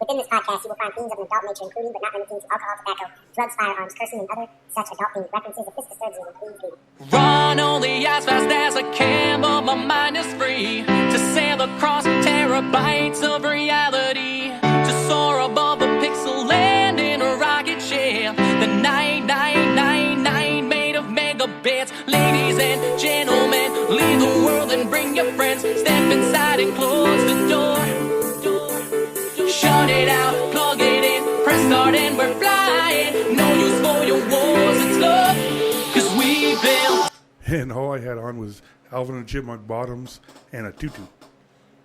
Within this podcast, you will find themes of an adult nature, including but not limited to alcohol, tobacco, drugs, firearms, cursing, and other such adult-themed references. If this disturbs you, then please leave. Run only as fast as I can, but my mind is free to sail across terabytes of reality, to soar above a pixel land in a rocket ship. The 9999 made of megabits. Ladies and gentlemen, leave the world and bring your friends. Step inside and close the door. Shut it out, plug it in, press start and we're flying. No use for your wars, it's love, 'cause we built. And all I had on was Alvin and Chipmunk bottoms and a tutu.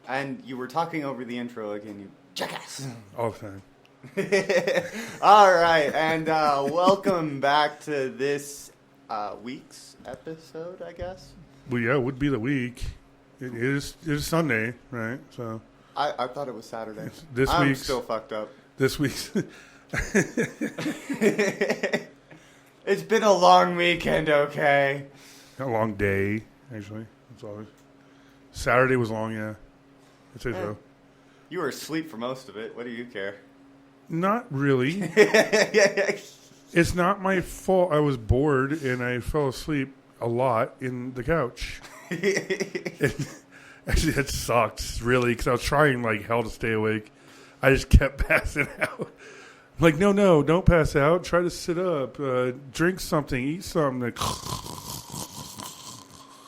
And you were talking over the intro again, you jackass. All the time. All right, and welcome back to this week's episode, I guess. Well, yeah, it would be the week. It is Sunday, right? So I thought it was Saturday. I'm still fucked up. This week's... It's been a long weekend, okay? A long day, actually. That's always. Saturday was long, yeah. I'd say so. You were asleep for most of it. What do you care? Not really. It's not my fault. I was bored and I fell asleep a lot in the couch. Actually, that sucked, really, because I was trying like hell to stay awake. I just kept passing out. I'm like, no, don't pass out. Try to sit up. Drink something. Eat something.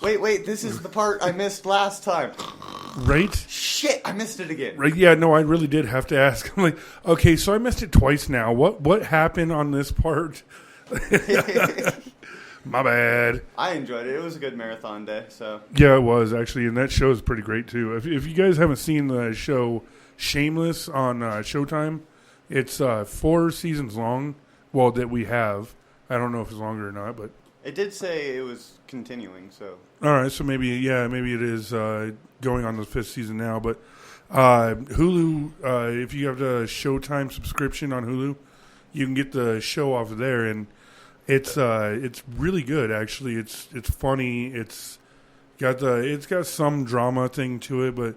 Like, Wait, this is the part I missed last time. Right? Shit, I missed it again. Right? Yeah, no, I really did have to ask. I'm like, okay, so I missed it twice now. What happened on this part? My bad. I enjoyed it. It was a good marathon day, so. Yeah, it was, actually, and that show is pretty great, too. If you guys haven't seen the show Shameless on Showtime, it's 4 seasons long. Well, that we have. I don't know if it's longer or not, but. It did say it was continuing, so. All right, so maybe it is going on the 5th season now. But Hulu, if you have the Showtime subscription on Hulu, you can get the show off of there, and it's really good. Actually, it's funny. It's got some drama thing to it, but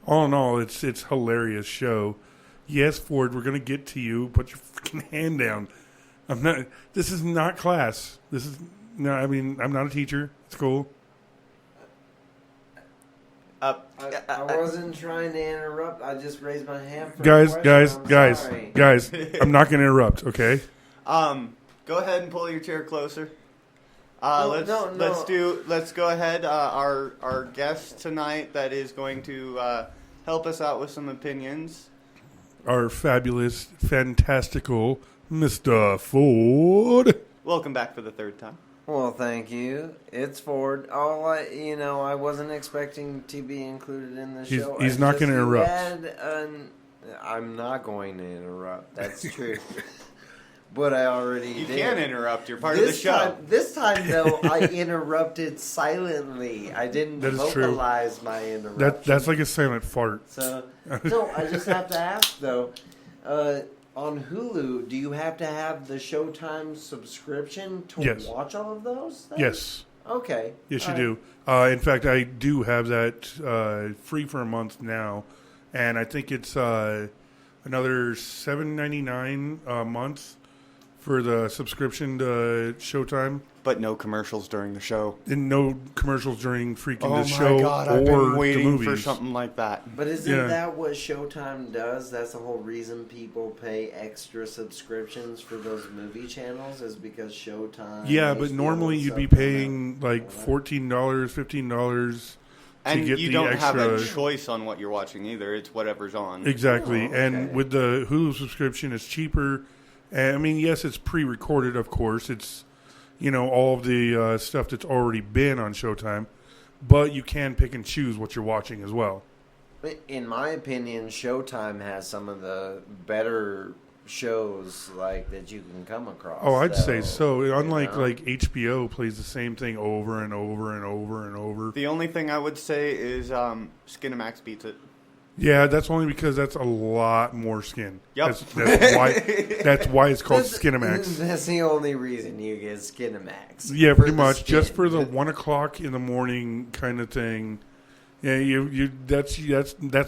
all in all, it's hilarious show. Yes, Ford, we're gonna get to you. Put your freaking hand down. This is not class. This is. No, I mean, I'm not a teacher. It's cool. I wasn't trying to interrupt. I just raised my hand for guys. Sorry. I'm not going to interrupt, okay? Go ahead and pull your chair closer. Let's go ahead. Our guest tonight that is going to help us out with some opinions. Our fabulous, fantastical Mr. Ford. Welcome back for the third time. Well, thank you. It's Ford. I wasn't expecting to be included in the show. He's not going to interrupt. I'm not going to interrupt. That's true. But I already did. You can interrupt. You're part of the show. This time, though, I interrupted silently. I didn't vocalize my interruption. That's like a silent fart. So I just have to ask, though. On Hulu, do you have to have the Showtime subscription to watch all of those things? Yes. Okay. Yes, you do. In fact, I do have that free for a month now, and I think it's another $7.99 a month for the subscription to Showtime. But no commercials during the show. And no commercials during the show. Oh my God, I've been waiting for movies. something like that. But isn't that what Showtime does? That's the whole reason people pay extra subscriptions for those movie channels is because Showtime... Yeah, but normally you'd be paying like $14, $15 and to get you don't have a choice on what you're watching either. It's whatever's on. Exactly. Oh, okay. And with the Hulu subscription, it's cheaper. And, I mean, yes, it's pre-recorded, of course. It's, all of the stuff that's already been on Showtime. But you can pick and choose what you're watching as well. In my opinion, Showtime has some of the better shows that you can come across. Oh, I'd say so. Unlike HBO plays the same thing over and over and over and over. The only thing I would say is Skinamax beats it. Yeah, that's only because that's a lot more skin. Yep. That's why it's called Skinamax. That's the only reason you get Skinamax. Yeah, pretty much. Just for the 1 o'clock in the morning kind of thing. Yeah, that's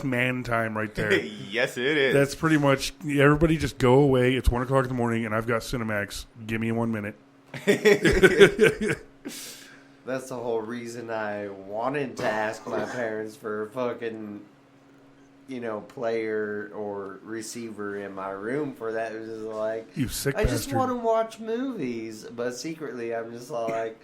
man time right there. Yes, it is. That's pretty much everybody just go away. It's 1:00 in the morning, and I've got Cinemax. Give me 1 minute. That's the whole reason I wanted to ask my parents for a fucking, player or receiver in my room for that. It was just like, you sick I just bastard. want to watch movies, but secretly I'm just like,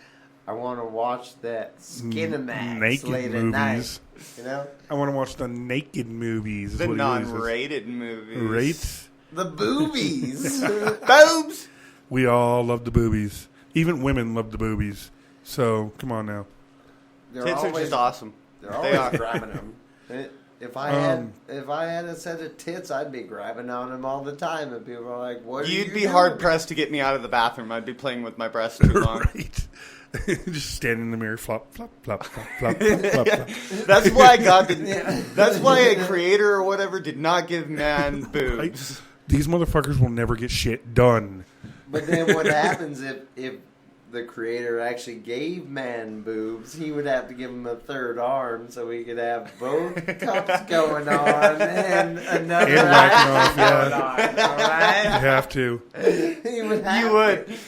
I want to watch that Skinemax naked late movies. at night. I want to watch the naked movies. The non-rated movies. Rates? The boobies. Boobs! We all love the boobies. Even women love the boobies. So, come on now. Tits are just awesome. They're always grabbing them. If I had a set of tits, I'd be grabbing on them all the time, and people are like, "What?" You'd be hard pressed to get me out of the bathroom. I'd be playing with my breasts too long. Right. Just standing in the mirror, flop, flop, flop, flop, flop, flop, flop. That's why God did. That's why a creator or whatever did not give man boobs. Right? These motherfuckers will never get shit done. But then what happens if the creator actually gave man boobs? He would have to give him a third arm so he could have both cups going on and another ass going on. All right? You have to. You would.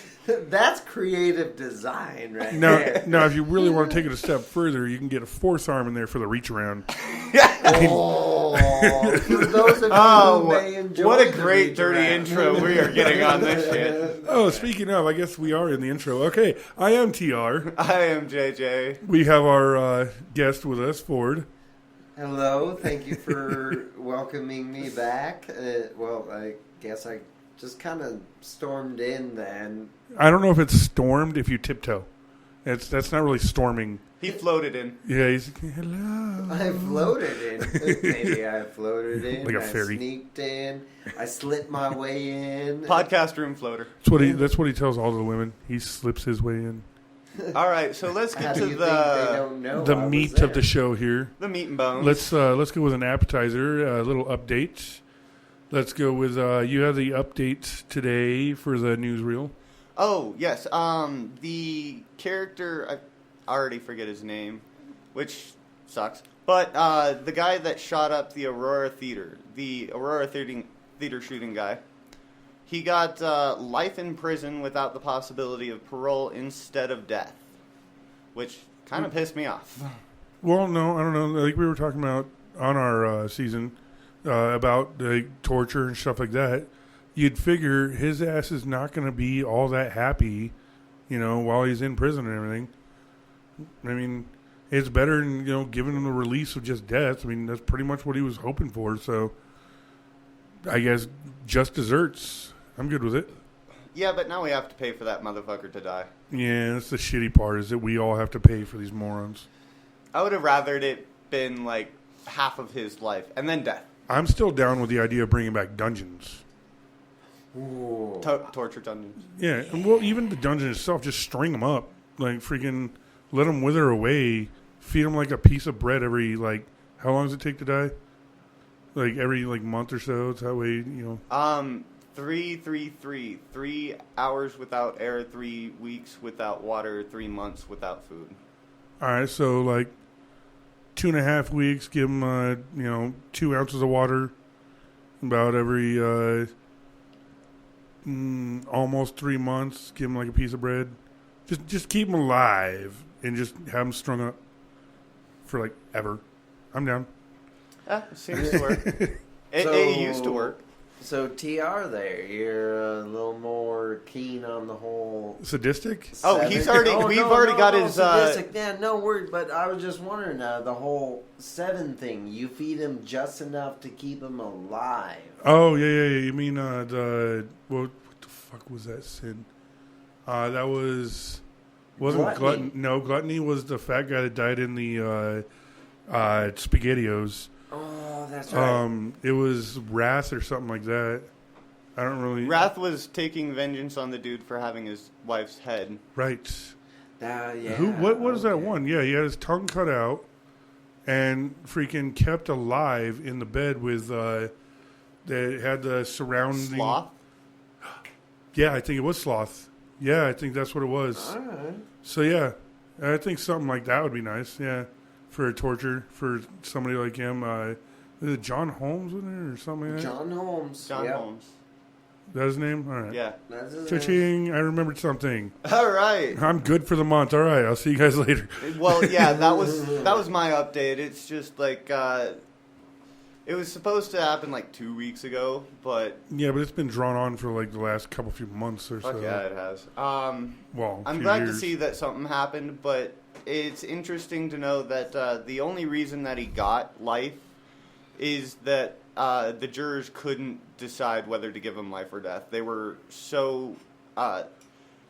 That's creative design right there. Now, if you really want to take it a step further, you can get a fourth arm in there for the reach around. For those of you who may enjoy what a great dirty intro we are getting on this shit. Oh, speaking of, I guess we are in the intro. Okay, I am TR. I am JJ. We have our guest with us, Ford. Hello, thank you for welcoming me back. I guess I just kind of stormed in then. I don't know if it's stormed if you tiptoe. That's not really storming. He floated in. Yeah, he's hello. I floated in. Maybe I floated in. Like a fairy. I sneaked in. I slipped my way in. Podcast room floater. That's what he tells all the women. He slips his way in. All right, so let's get to the meat of the show here. The meat and bones. Let's go with an appetizer, a little update. Let's go with you have the update today for the newsreel. Oh, yes. The character, I already forget his name, which sucks. But the guy that shot up the Aurora Theater shooting guy, he got life in prison without the possibility of parole instead of death, which kind of pissed me off. Well, no, I don't know. Like we were talking about on our season about the torture and stuff like that. You'd figure his ass is not going to be all that happy, while he's in prison and everything. I mean, it's better than, giving him the release of just death. I mean, that's pretty much what he was hoping for. So, I guess just desserts. I'm good with it. Yeah, but now we have to pay for that motherfucker to die. Yeah, that's the shitty part is that we all have to pay for these morons. I would have rathered it been like half of his life and then death. I'm still down with the idea of bringing back dungeons. Torture dungeons. Yeah, and well, even the dungeon itself, just string them up. Like, freaking let them wither away. Feed them like a piece of bread every, how long does it take to die? Like, every, month or so. It's that way, 3 hours without air, 3 weeks without water, 3 months without food. All right, so, 2.5 weeks, give them, 2 ounces of water about every, almost 3 months. Give them a piece of bread. Just keep them alive and just have them strung up for ever. I'm down. Seems to work. It used to work. So TR, there, you're a little more keen on the whole sadistic. Oh, he's already. We've already got his. Sadistic. Yeah, no word. But I was just wondering the whole 7 thing. You feed him just enough to keep him alive. Oh yeah. You mean what the fuck was that sin? That wasn't gluttony. No, gluttony was the fat guy that died in the SpaghettiOs. Oh, that's right. It was Wrath or something like that. I don't really. Wrath was taking vengeance on the dude for having his wife's head. Right. Yeah. What was that one? Yeah, he had his tongue cut out and freaking kept alive in the bed with that had the surrounding Sloth. Yeah, I think it was Sloth. Yeah, I think that's what it was. All right. So yeah, I think something like that would be nice. Yeah. for torture for somebody like him. Is it John Holmes in there or something like that? John Holmes. John Holmes. That's his name? All right. Yeah. That's his name. Cha-ching, I remembered something. All right. I'm good for the month. All right, I'll see you guys later. Well, yeah, that was my update. It's just like it was supposed to happen like 2 weeks ago, but Yeah, but it's been drawn on for like the last few months or fuck so. yeah, it has. Well, I'm few glad years. to see that something happened, but it's interesting to know that the only reason that he got life is that the jurors couldn't decide whether to give him life or death. They were so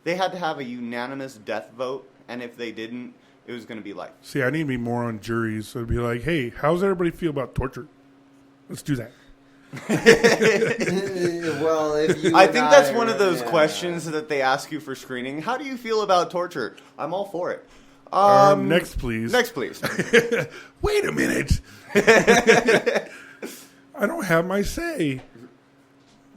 they had to have a unanimous death vote, and if they didn't, it was going to be life. See, I need to be more on juries. So it'd be like, hey, how's everybody feel about torture? Let's do that. Well, if you I think that's one of those questions that they ask you for screening. How do you feel about torture? I'm all for it. Next, please. Next, please. Wait a minute. I don't have my say.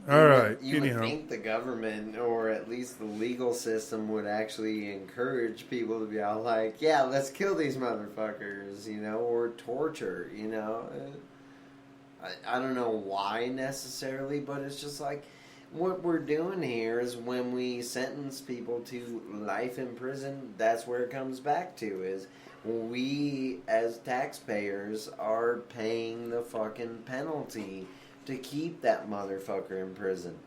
All right. You would Anyhow. think the government, or at least the legal system, would actually encourage people to be all like, yeah, let's kill these motherfuckers, or torture, I don't know why necessarily, but it's just like, what we're doing here is when we sentence people to life in prison, that's where it comes back to, is we as taxpayers are paying the fucking penalty to keep that motherfucker in prison.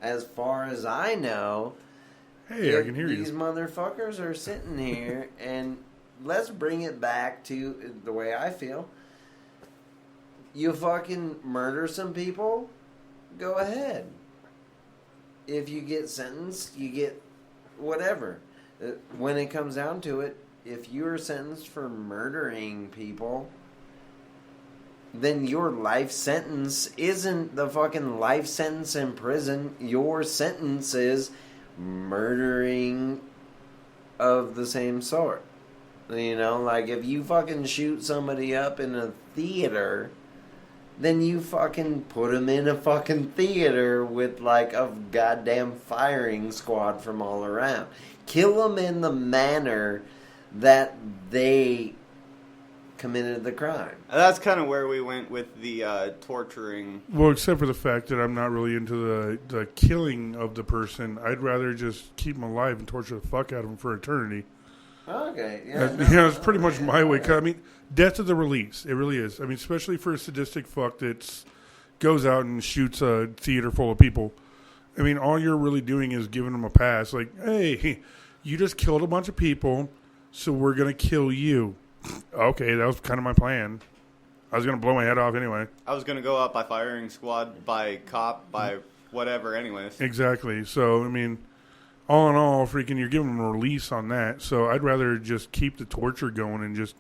As far as I know, Hey, I can hear these you. motherfuckers are sitting here, and let's bring it back to the way I feel. You fucking murder some people, go ahead. If you get sentenced, you get whatever. When it comes down to it, if you're sentenced for murdering people, then your life sentence isn't the fucking life sentence in prison. Your sentence is murdering of the same sort. Like if you fucking shoot somebody up in a theater, then you fucking put them in a fucking theater with like a goddamn firing squad from all around. Kill them in the manner that they committed the crime. That's kind of where we went with the torturing. Well, except for the fact that I'm not really into the killing of the person. I'd rather just keep them alive and torture the fuck out of them for eternity. Okay, yeah. It's pretty much my way. I mean, death of the release. It really is. I mean, especially for a sadistic fuck that goes out and shoots a theater full of people. I mean, all you're really doing is giving them a pass. Like, hey, you just killed a bunch of people, so we're going to kill you. Okay, that was kind of my plan. I was going to blow my head off anyway. I was going to go out by firing squad, by cop, by whatever anyways. Exactly. So, I mean, all in all, freaking, you're giving them a release on that. So I'd rather just keep the torture going and just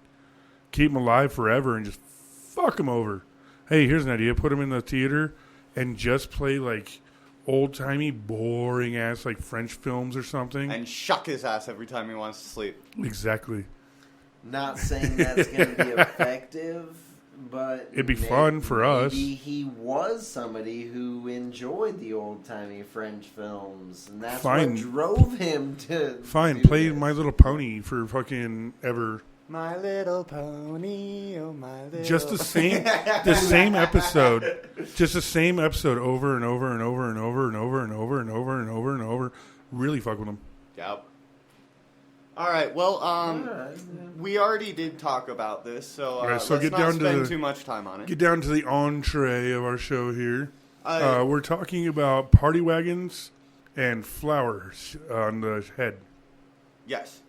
keep them alive forever and just fuck them over. Hey, here's an idea. Put them in the theater and just play, like, old-timey, boring-ass, like, French films or something. And shuck his ass every time he wants to sleep. Exactly. Not saying that's going to be effective, but It'd be fun for us. Maybe he was somebody who enjoyed the old-timey French films, and that's Fine. what drove him to Fine, do play this. My Little Pony for fucking ever. My little pony, oh my little... Just the same episode. Just the same episode over and over and over and over and over and over and over and over and over. Really fuck with them. Yep. All right, well, we already did talk about this, so, All right, so let's get not down to spend the- too much time on it. Get down to the entree of our show here. We're talking about party wagons and flowers on the head. Yes.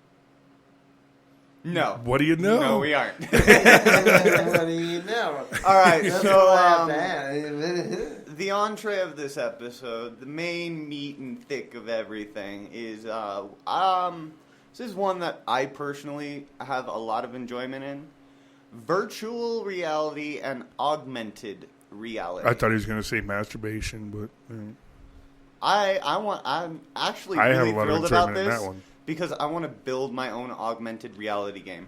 No. What do you know? No, we aren't. What do you know? All right, That's so what I have to ask. the entree of this episode, the main meat and thick of everything is this is one that I personally have a lot of enjoyment in. Virtual reality and augmented reality. I thought he was going to say masturbation, but I'm actually I have really a lot of thrilled about enjoyment in this that one. because I want to build my own augmented reality game.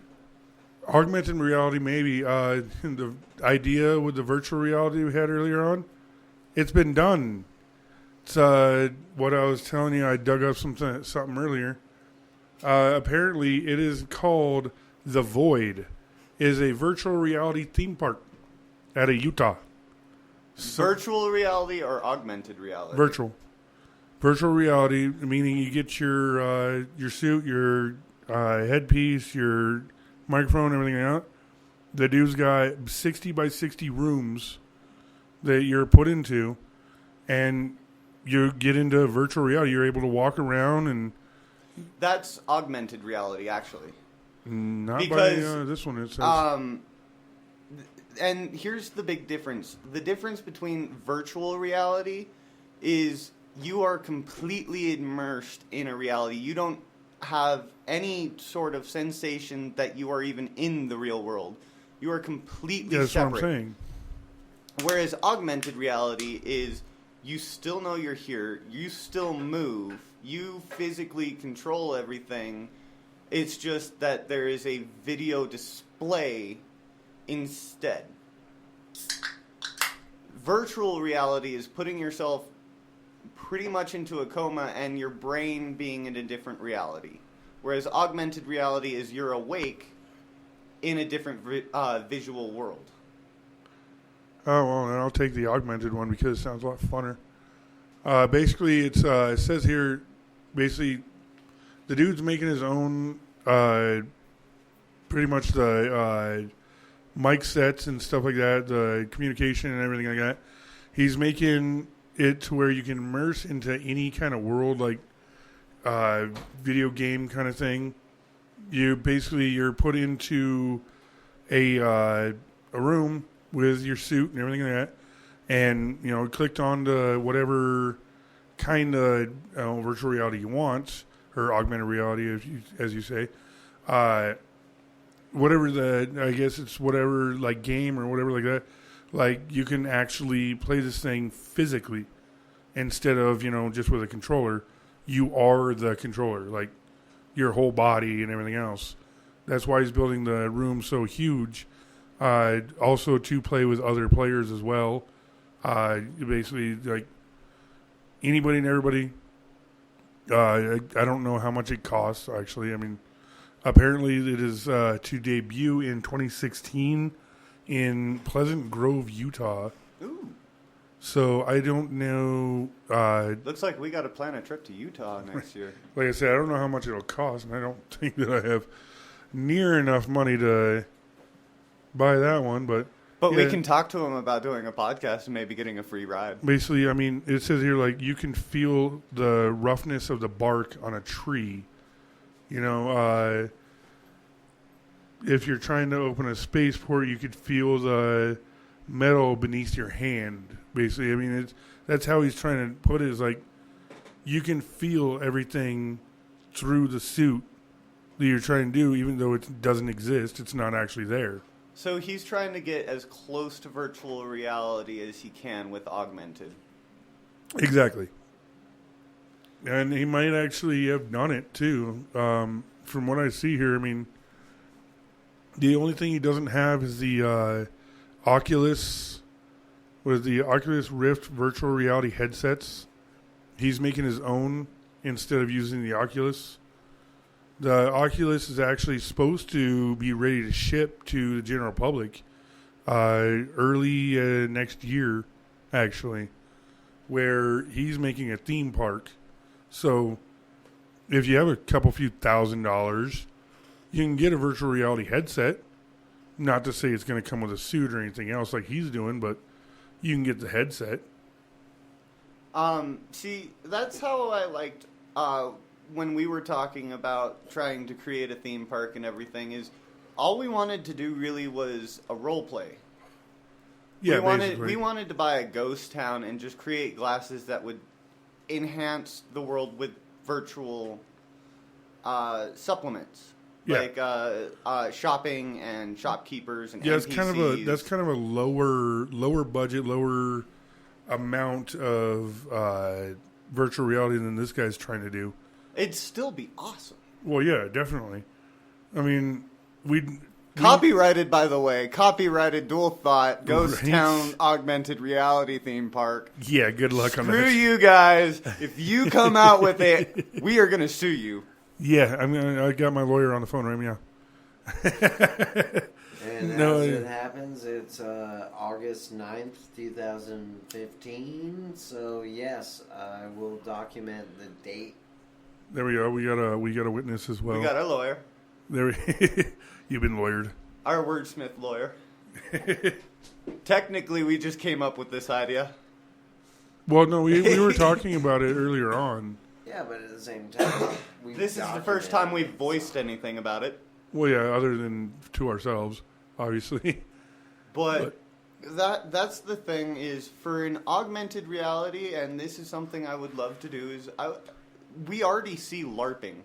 Augmented reality, maybe. The idea with the virtual reality we had earlier on, it's been done. It's what I was telling you. I dug up something earlier. Apparently, it is called The Void, is a virtual reality theme park out of Utah. Virtual reality or augmented reality? Virtual reality, meaning you get your suit, your headpiece, your microphone, everything out. The dude's got 60 by 60 rooms that you're put into, and you get into virtual reality. You're able to walk around, and that's augmented reality, actually. Not because, by this one. It says. And here's the big difference. The difference between virtual reality is you are completely immersed in a reality. You don't have any sort of sensation that you are even in the real world. You are completely that's separate. What I'm saying. Whereas augmented reality is you still know you're here. You still move. You physically control everything. It's just that there is a video display instead. Virtual reality is putting yourself pretty much into a coma and your brain being in a different reality. Whereas augmented reality is you're awake in a different visual world. Oh, well, then I'll take the augmented one because it sounds a lot funner. Basically, it says here, basically, the dude's making his own, pretty much the mic sets and stuff like that, the communication and everything like that. He's making it to where you can immerse into any kind of world, like video game kind of thing. You're put into a room with your suit and everything like that, and clicked on to whatever kind of virtual reality you want, or augmented reality, as you say. Whatever I guess it's whatever like game or whatever like that. Like you can actually play this thing physically instead of just with a controller. You are the controller, like your whole body and everything else. That's why he's building the room so huge. Also to play with other players as well. Basically, like anybody and everybody. I don't know how much it costs, actually. I mean, apparently it is to debut in 2016 in Pleasant Grove, Utah. Ooh. So I don't know. Looks like we got to plan a trip to Utah next year. Like I said, I don't know how much it'll cost, and I don't think that I have near enough money to buy that one. But yeah. We can talk to him about doing a podcast and maybe getting a free ride. Basically, I mean, it says here, like, you can feel the roughness of the bark on a tree. If you're trying to open a spaceport, you could feel the metal beneath your hand. Basically, I mean, that's how he's trying to put it. Is like you can feel everything through the suit that you're trying to do, even though it doesn't exist. It's not actually there. So he's trying to get as close to virtual reality as he can with augmented. Exactly. And he might actually have done it, too. From what I see here, I mean, the only thing he doesn't have is the Oculus Rift virtual reality headsets. He's making his own instead of using the Oculus. The Oculus is actually supposed to be ready to ship to the general public early next year, actually, where he's making a theme park. So if you have a few $1,000s, you can get a virtual reality headset. Not to say it's going to come with a suit or anything else like he's doing, but you can get the headset. See, that's how I liked when we were talking about trying to create a theme park and everything, is all we wanted to do really was a role play. Yeah, we wanted to buy a ghost town and just create glasses that would enhance the world with virtual supplements. Yeah. Like shopping and shopkeepers and NPCs. that's kind of a lower budget, lower amount of virtual reality than this guy's trying to do. It'd still be awesome. Well, yeah, definitely. I mean, copyrighted, by the way, Dual Thought Ghost Right. Town Augmented Reality Theme Park. Yeah, good luck on that. Screw you guys! If you come out with it, we are gonna sue you. Yeah, I got my lawyer on the phone right now. And as it happens, it's August 9th, 2015. So yes, I will document the date. There we go. We got a witness as well. We got a lawyer. There, you've been lawyered. Our wordsmith lawyer. Technically, we just came up with this idea. Well, no, we were talking about it earlier on. Yeah, but at the same time, this is the first time we've voiced anything about it. Well, yeah, other than to ourselves, obviously. But that's the thing is for an augmented reality, and this is something I would love to do, is we already see LARPing,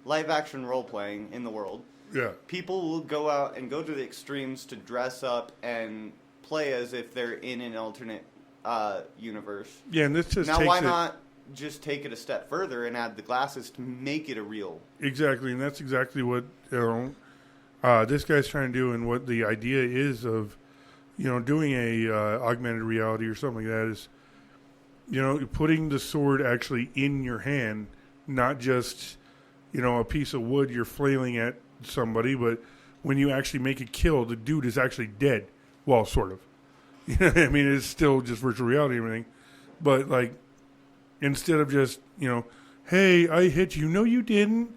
live action role playing in the world. Yeah. People will go out and go to the extremes to dress up and play as if they're in an alternate universe. Yeah, and this just now why not just take it a step further and add the glasses to make it a real. Exactly, and that's exactly what this guy's trying to do, and what the idea is of, doing a augmented reality or something like that is, putting the sword actually in your hand, not just, a piece of wood you're flailing at somebody, but when you actually make a kill, the dude is actually dead. Well, sort of. I mean, it's still just virtual reality and everything, but like, instead of just, hey, I hit you. No, you didn't.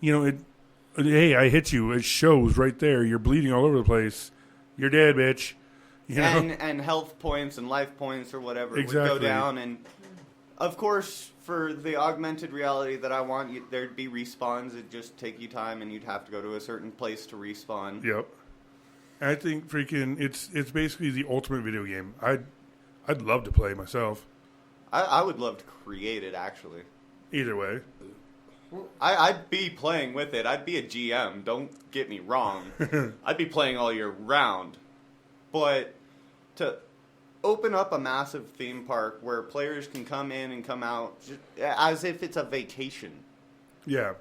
Hey, I hit you. It shows right there. You're bleeding all over the place. You're dead, bitch. And health points and life points or whatever would go down. And, of course, for the augmented reality that I want, there'd be respawns. It'd just take you time, and you'd have to go to a certain place to respawn. Yep. I think freaking it's basically the ultimate video game. I'd love to play myself. I would love to create it, actually. Either way. I'd be playing with it. I'd be a GM. Don't get me wrong. I'd be playing all year round. But to open up a massive theme park where players can come in and come out just as if it's a vacation. Yeah.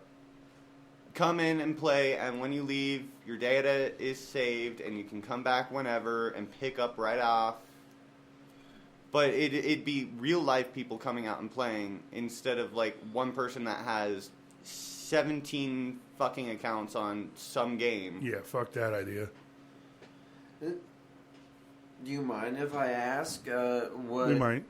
Come in and play, and when you leave, your data is saved, and you can come back whenever and pick up right off. But it'd be real-life people coming out and playing instead of, like, one person that has 17 fucking accounts on some game. Yeah, fuck that idea. Do you mind if I ask what... You might.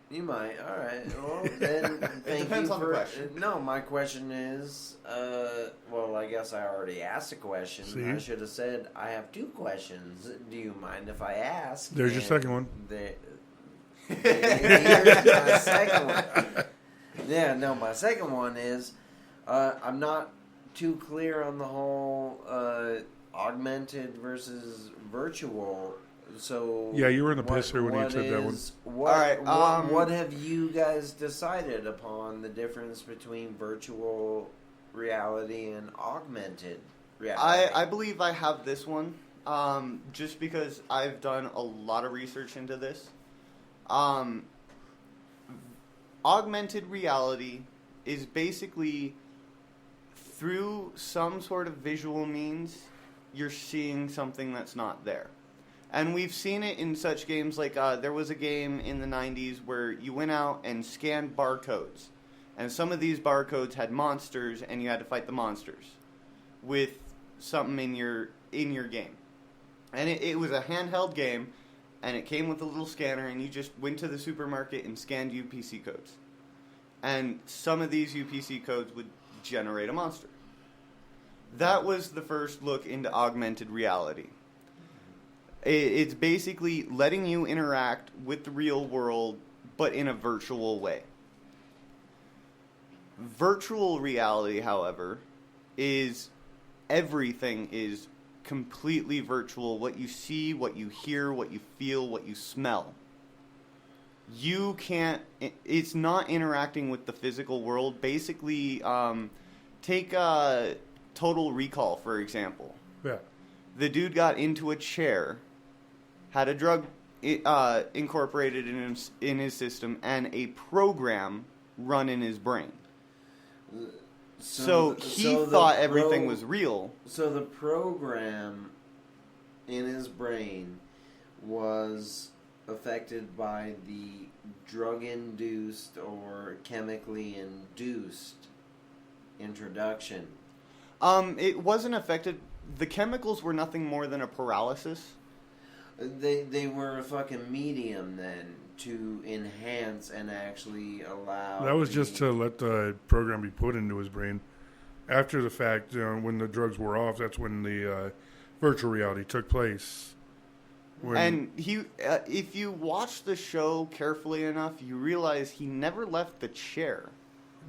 You might. All right. Well, then thank depends you on the question. No, my question is, well, I guess I already asked a question. See? I should have said, I have two questions. Do you mind if I ask? There's your second one. Here's my second one. Yeah, no, my second one is, I'm not too clear on the whole augmented versus virtual. So yeah, you were in the pisser when you said that one. What have you guys decided upon the difference between virtual reality and augmented reality? I believe I have this one, just because I've done a lot of research into this. Augmented reality is basically through some sort of visual means, you're seeing something that's not there. And we've seen it in such games like there was a game in the 90s where you went out and scanned barcodes. And some of these barcodes had monsters, and you had to fight the monsters with something in your game. And it was a handheld game, and it came with a little scanner, and you just went to the supermarket and scanned UPC codes. And some of these UPC codes would generate a monster. That was the first look into augmented reality. It's basically letting you interact with the real world, but in a virtual way. Virtual reality, however, is everything is completely virtual. What you see, what you hear, what you feel, what you smell. You can't, it's not interacting with the physical world. Basically, take Total Recall, for example. Yeah. The dude got into a chair, had a drug incorporated in his system, and a program run in his brain. So he thought everything was real. So the program in his brain was affected by the drug-induced or chemically induced introduction. It wasn't affected the chemicals were nothing more than a paralysis. They were a fucking medium then to enhance and actually allow. That was just to let the program be put into his brain. After the fact, when the drugs wore off, that's when the virtual reality took place. And if you watch the show carefully enough, you realize he never left the chair.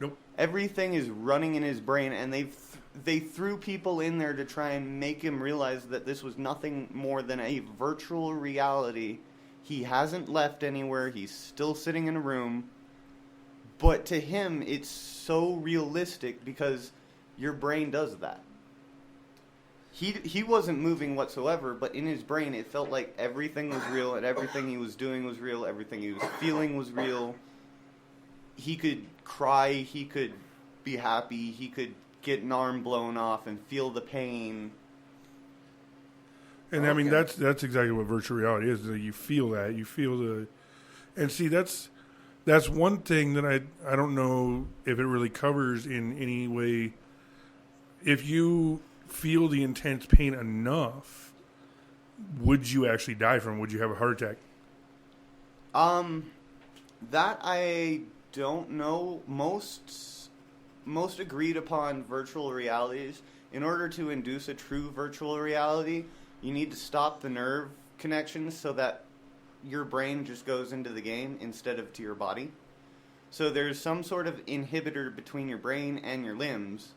Nope. Everything is running in his brain, and they threw people in there to try and make him realize that this was nothing more than a virtual reality. He hasn't left anywhere. He's still sitting in a room. But to him, it's so realistic because your brain does that. He wasn't moving whatsoever, but in his brain, it felt like everything was real, and everything he was doing was real, everything he was feeling was real. He could cry, he could be happy, he could get an arm blown off and feel the pain. And I mean, that's exactly what virtual reality is. That you feel that. You feel the... And see, that's one thing that I don't know if it really covers in any way. If you feel the intense pain enough, would you actually die from it? Would you have a heart attack? That I don't know. Most agreed upon virtual realities, in order to induce a true virtual reality, you need to stop the nerve connections so that your brain just goes into the game instead of to your body. So there's some sort of inhibitor between your brain and your limbs,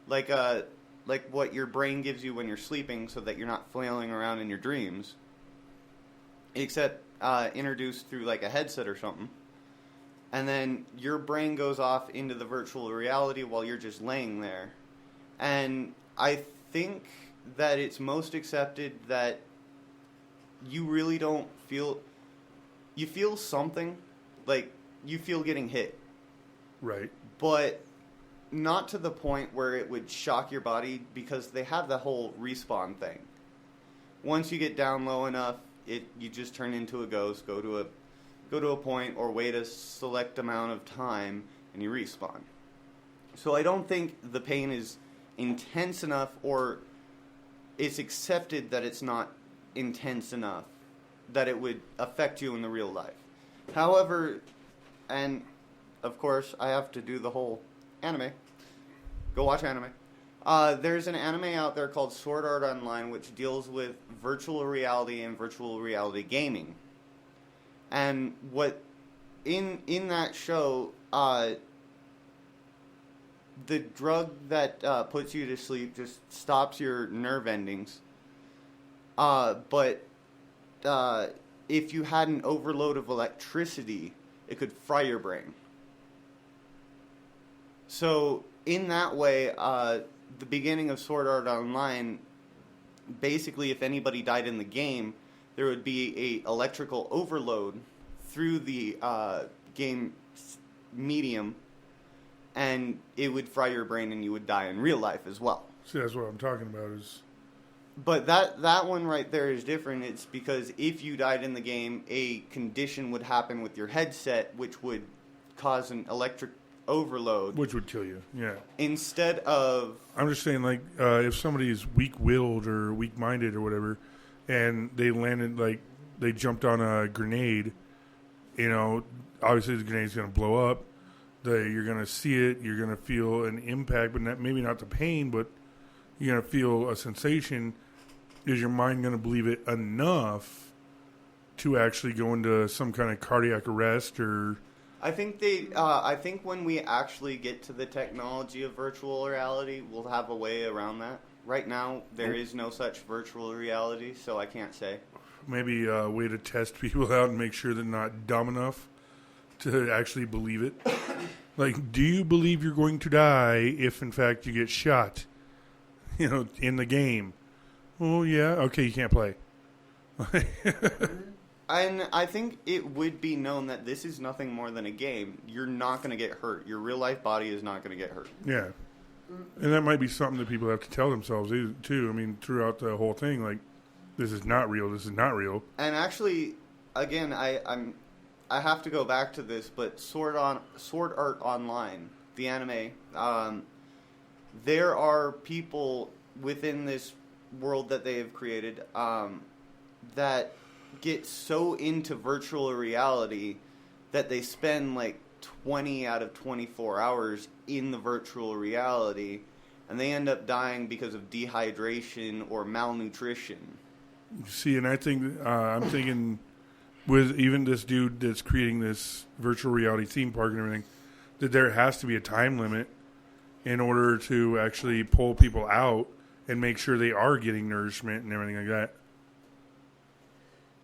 like what your brain gives you when you're sleeping so that you're not flailing around in your dreams, except introduced through like a headset or something. And then your brain goes off into the virtual reality while you're just laying there. And I think that it's most accepted that you really don't feel... You feel something, like you feel getting hit. Right. But not to the point where it would shock your body, because they have the whole respawn thing. Once you get down low enough, you just turn into a ghost, go to a point or wait a select amount of time and you respawn. So I don't think the pain is intense enough, or it's accepted that it's not intense enough that it would affect you in the real life. However, and of course I have to do the whole anime. Go watch anime. There's an anime out there called Sword Art Online, which deals with virtual reality and virtual reality gaming. And what in that show, the drug that puts you to sleep just stops your nerve endings. But if you had an overload of electricity, it could fry your brain. So in that way, the beginning of Sword Art Online, basically if anybody died in the game, there would be a electrical overload through the game medium, and it would fry your brain and you would die in real life as well. See, that's what I'm talking about is... But that one right there is different. It's because if you died in the game, a condition would happen with your headset which would cause an electric overload. Which would kill you, yeah. Instead of... I'm just saying, like, if somebody is weak-willed or weak-minded or whatever, and they landed, like, they jumped on a grenade, you know, obviously the grenade's going to blow up. You're going to see it. You're going to feel an impact, but maybe not the pain, but you're going to feel a sensation. Is your mind going to believe it enough to actually go into some kind of cardiac arrest or... I think when we actually get to the technology of virtual reality, we'll have a way around that. Right now, there is no such virtual reality, so I can't say. Maybe a way to test people out and make sure they're not dumb enough to actually believe it. Like, do you believe you're going to die if, in fact, you get shot, you know, in the game? Oh, yeah? Okay, you can't play. And I think it would be known that this is nothing more than a game. You're not going to get hurt. Your real-life body is not going to get hurt. Yeah. And that might be something that people have to tell themselves, too. I mean, throughout the whole thing, like, this is not real, this is not real. And actually, again, I have to go back to this, but Sword Art Online, the anime, there are people within this world that they have created that get so into virtual reality that they spend like 20 out of 24 hours in the virtual reality, and they end up dying because of dehydration or malnutrition. See, and I think I'm thinking with even this dude that's creating this virtual reality theme park and everything, that there has to be a time limit in order to actually pull people out and make sure they are getting nourishment and everything like that.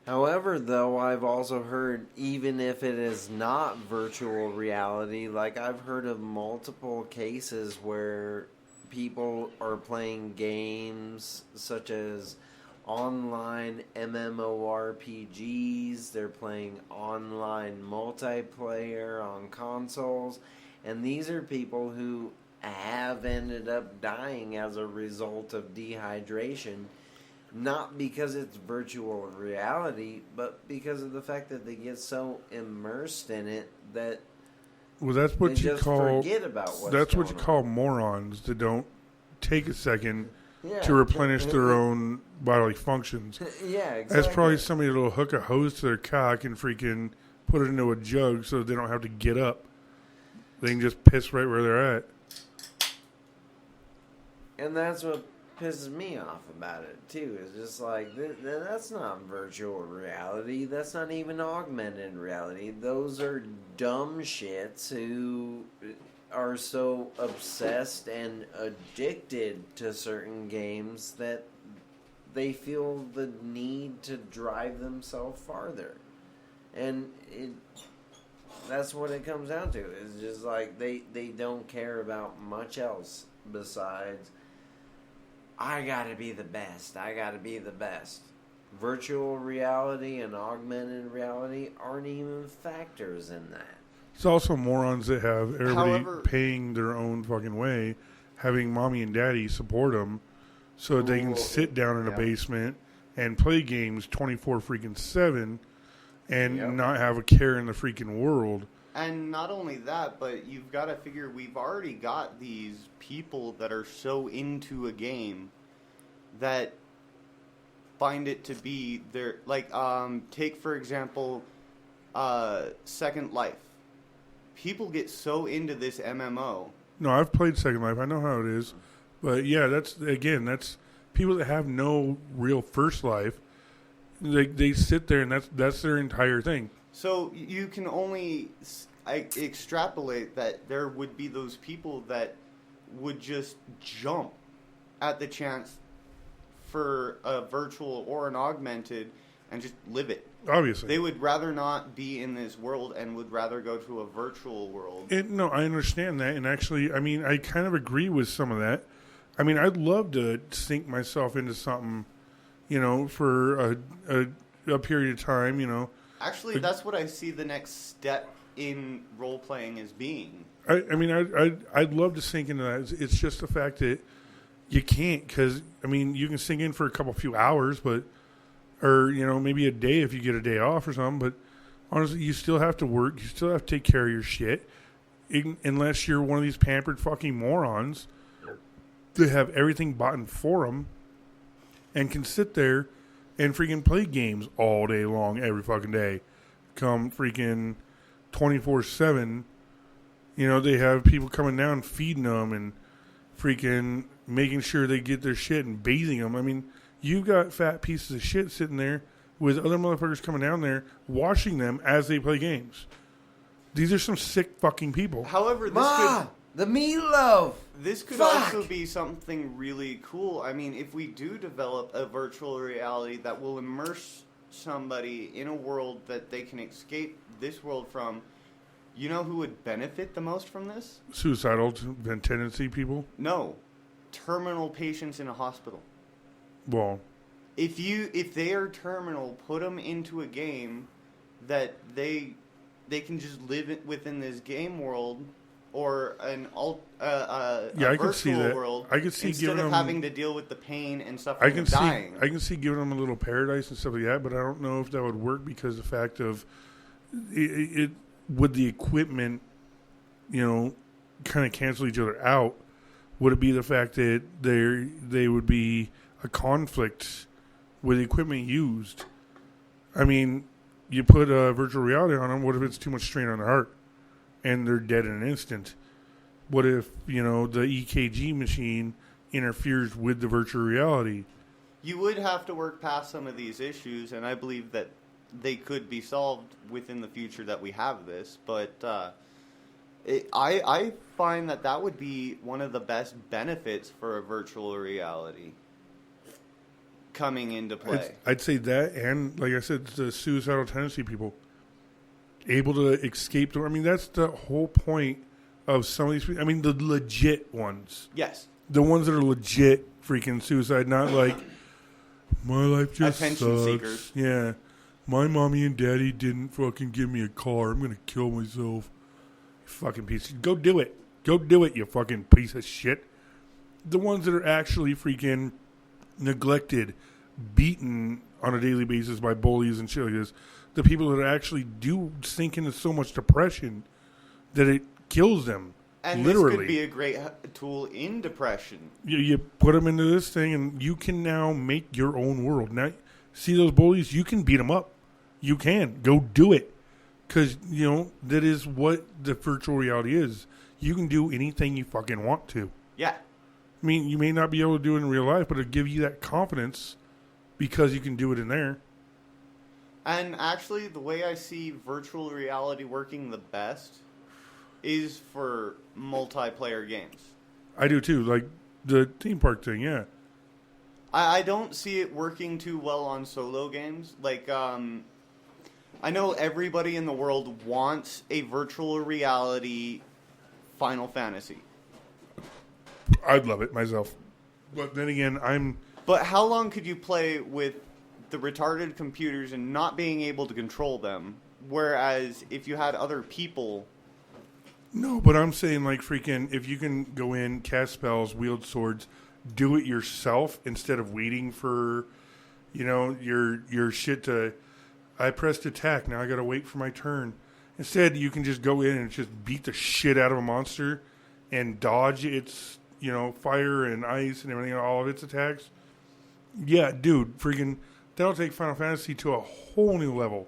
However, though, I've also heard, even if it is not virtual reality, like I've heard of multiple cases where people are playing games such as online MMORPGs, they're playing online multiplayer on consoles, and these are people who have ended up dying as a result of dehydration. Not because it's virtual reality, but because of the fact that they get so immersed in it that that's what they you just call forget about what's that's what you going call on. morons that don't take a second Yeah. to replenish their own bodily functions. Yeah, exactly. That's probably somebody that'll hook a hose to their cock and freaking put it into a jug so they don't have to get up. They can just piss right where they're at. And that's what pisses me off about it too. It's just like that's not virtual reality. That's not even augmented reality. Those are dumb shits who are so obsessed and addicted to certain games that they feel the need to drive themselves farther. And that's what it comes down to. It's just like they don't care about much else besides, I gotta be the best. I gotta be the best. Virtual reality and augmented reality aren't even factors in that. It's also morons that have everybody paying their own fucking way, having mommy and daddy support them so that they can sit down in a basement and play games 24/7 and not have a care in the freaking world. And not only that, but you've got to figure we've already got these people that are so into a game that find it to be their, like, take for example, Second Life. People get so into this MMO. No, I've played Second Life. I know how it is. But yeah, that's people that have no real first life. They sit there and that's their entire thing. So you can only extrapolate that there would be those people that would just jump at the chance for a virtual or an augmented and just live it. Obviously. They would rather not be in this world and would rather go to a virtual world. No, I understand that. And actually, I mean, I kind of agree with some of that. I mean, I'd love to sink myself into something, for a period of time, Actually, that's what I see the next step in role-playing as being. I'd love to sink into that. It's just the fact that you can't because, you can sink in for a few hours, or maybe a day if you get a day off or something. But honestly, you still have to work. You still have to take care of your shit. Unless you're one of these pampered fucking morons that have everything bought for them and can sit there and freaking play games all day long, every fucking day. Come freaking 24/7. They have people coming down feeding them and freaking making sure they get their shit and bathing them. You've got fat pieces of shit sitting there with other motherfuckers coming down there washing them as they play games. These are some sick fucking people. However, the meatloaf! This could also be something really cool. If we do develop a virtual reality that will immerse somebody in a world that they can escape this world from, you know who would benefit the most from this? Suicidal tendency people? No. Terminal patients in a hospital. Well, if they are terminal, put them into a game that they can just live within this game world or a virtual world. I could see instead of having to deal with the pain and suffering of dying. I can see giving them a little paradise and stuff like that, but I don't know if that would work because the fact of it would the equipment, kind of cancel each other out. Would it be the fact that they would be a conflict with the equipment used? I mean, you put virtual reality on them. What if it's too much strain on the heart and they're dead in an instant? What if, the EKG machine interferes with the virtual reality? You would have to work past some of these issues, and I believe that they could be solved within the future that we have this. But I find that would be one of the best benefits for a virtual reality coming into play. I'd say that, and like I said, the suicidal tendency people able to escape. I mean, that's the whole point of some of these people. I mean, the legit ones. Yes. The ones that are legit freaking suicide, not like, my life just attention sucks. Seekers. Yeah. My mommy and daddy didn't fucking give me a car. I'm going to kill myself. You fucking piece. Go do it. Go do it, you fucking piece of shit. The ones that are actually freaking neglected, beaten on a daily basis by bullies and shit like this. The people that actually do sink into so much depression that it kills them. And literally. This could be a great tool in depression. You put them into this thing, and you can now make your own world. Now, see those bullies? You can beat them up. You can. Go do it. Because, that is what the virtual reality is. You can do anything you fucking want to. Yeah. I mean, you may not be able to do it in real life, but it'll give you that confidence because you can do it in there. And actually, the way I see virtual reality working the best is for multiplayer games. I do too, like the theme park thing, yeah. I don't see it working too well on solo games. Like, I know everybody in the world wants a virtual reality Final Fantasy. I'd love it myself. But then again, But how long could you play with the retarded computers and not being able to control them? Whereas if you had other people... No, but I'm saying like freaking, if you can go in, cast spells, wield swords, do it yourself instead of waiting for, your shit to, I pressed attack, now I gotta wait for my turn. Instead, you can just go in and just beat the shit out of a monster and dodge its, fire and ice and everything, all of its attacks. Yeah, dude, freaking, that'll take Final Fantasy to a whole new level.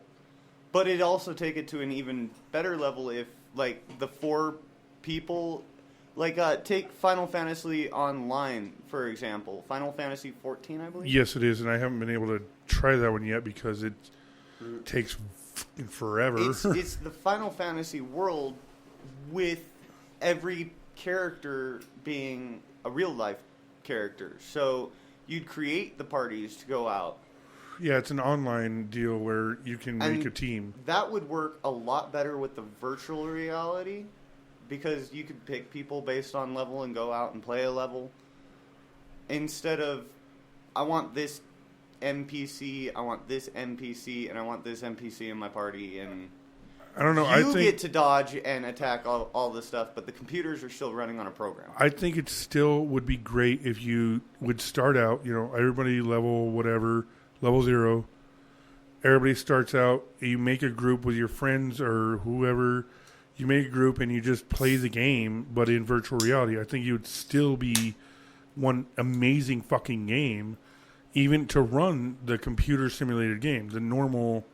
But it'd also take it to an even better level if, like, the 4 people... Like, take Final Fantasy Online, for example. Final Fantasy 14, I believe? Yes, it is, and I haven't been able to try that one yet because it takes forever. It's the Final Fantasy world with every character being a real-life character. So you'd create the parties to go out. Yeah, it's an online deal where you can make a team. That would work a lot better with the virtual reality because you could pick people based on level and go out and play a level. Instead of, I want this NPC, I want this NPC, and I want this NPC in my party. And I don't know. You get to dodge and attack all this stuff, but the computers are still running on a program. I think it still would be great if you would start out, everybody level whatever, level 0. Everybody starts out, you make a group with your friends or whoever. You make a group and you just play the game, but in virtual reality. I think you would still be one amazing fucking game, even to run the computer simulated game. The normal,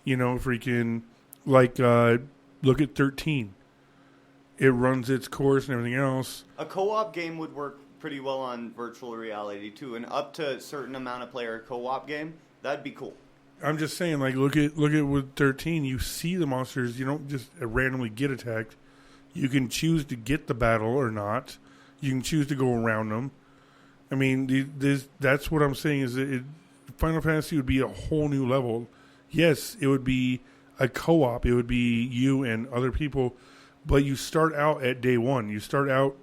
freaking, like, look at 13. It runs its course and everything else. A co-op game would work pretty well on virtual reality, too. An up to a certain amount of player co-op game, that'd be cool. I'm just saying, like, look at with 13. You see the monsters. You don't just randomly get attacked. You can choose to get the battle or not. You can choose to go around them. I mean, that's what I'm saying is that Final Fantasy would be a whole new level. Yes, it would be a co-op. It would be you and other people. But you start out at day one. You start out,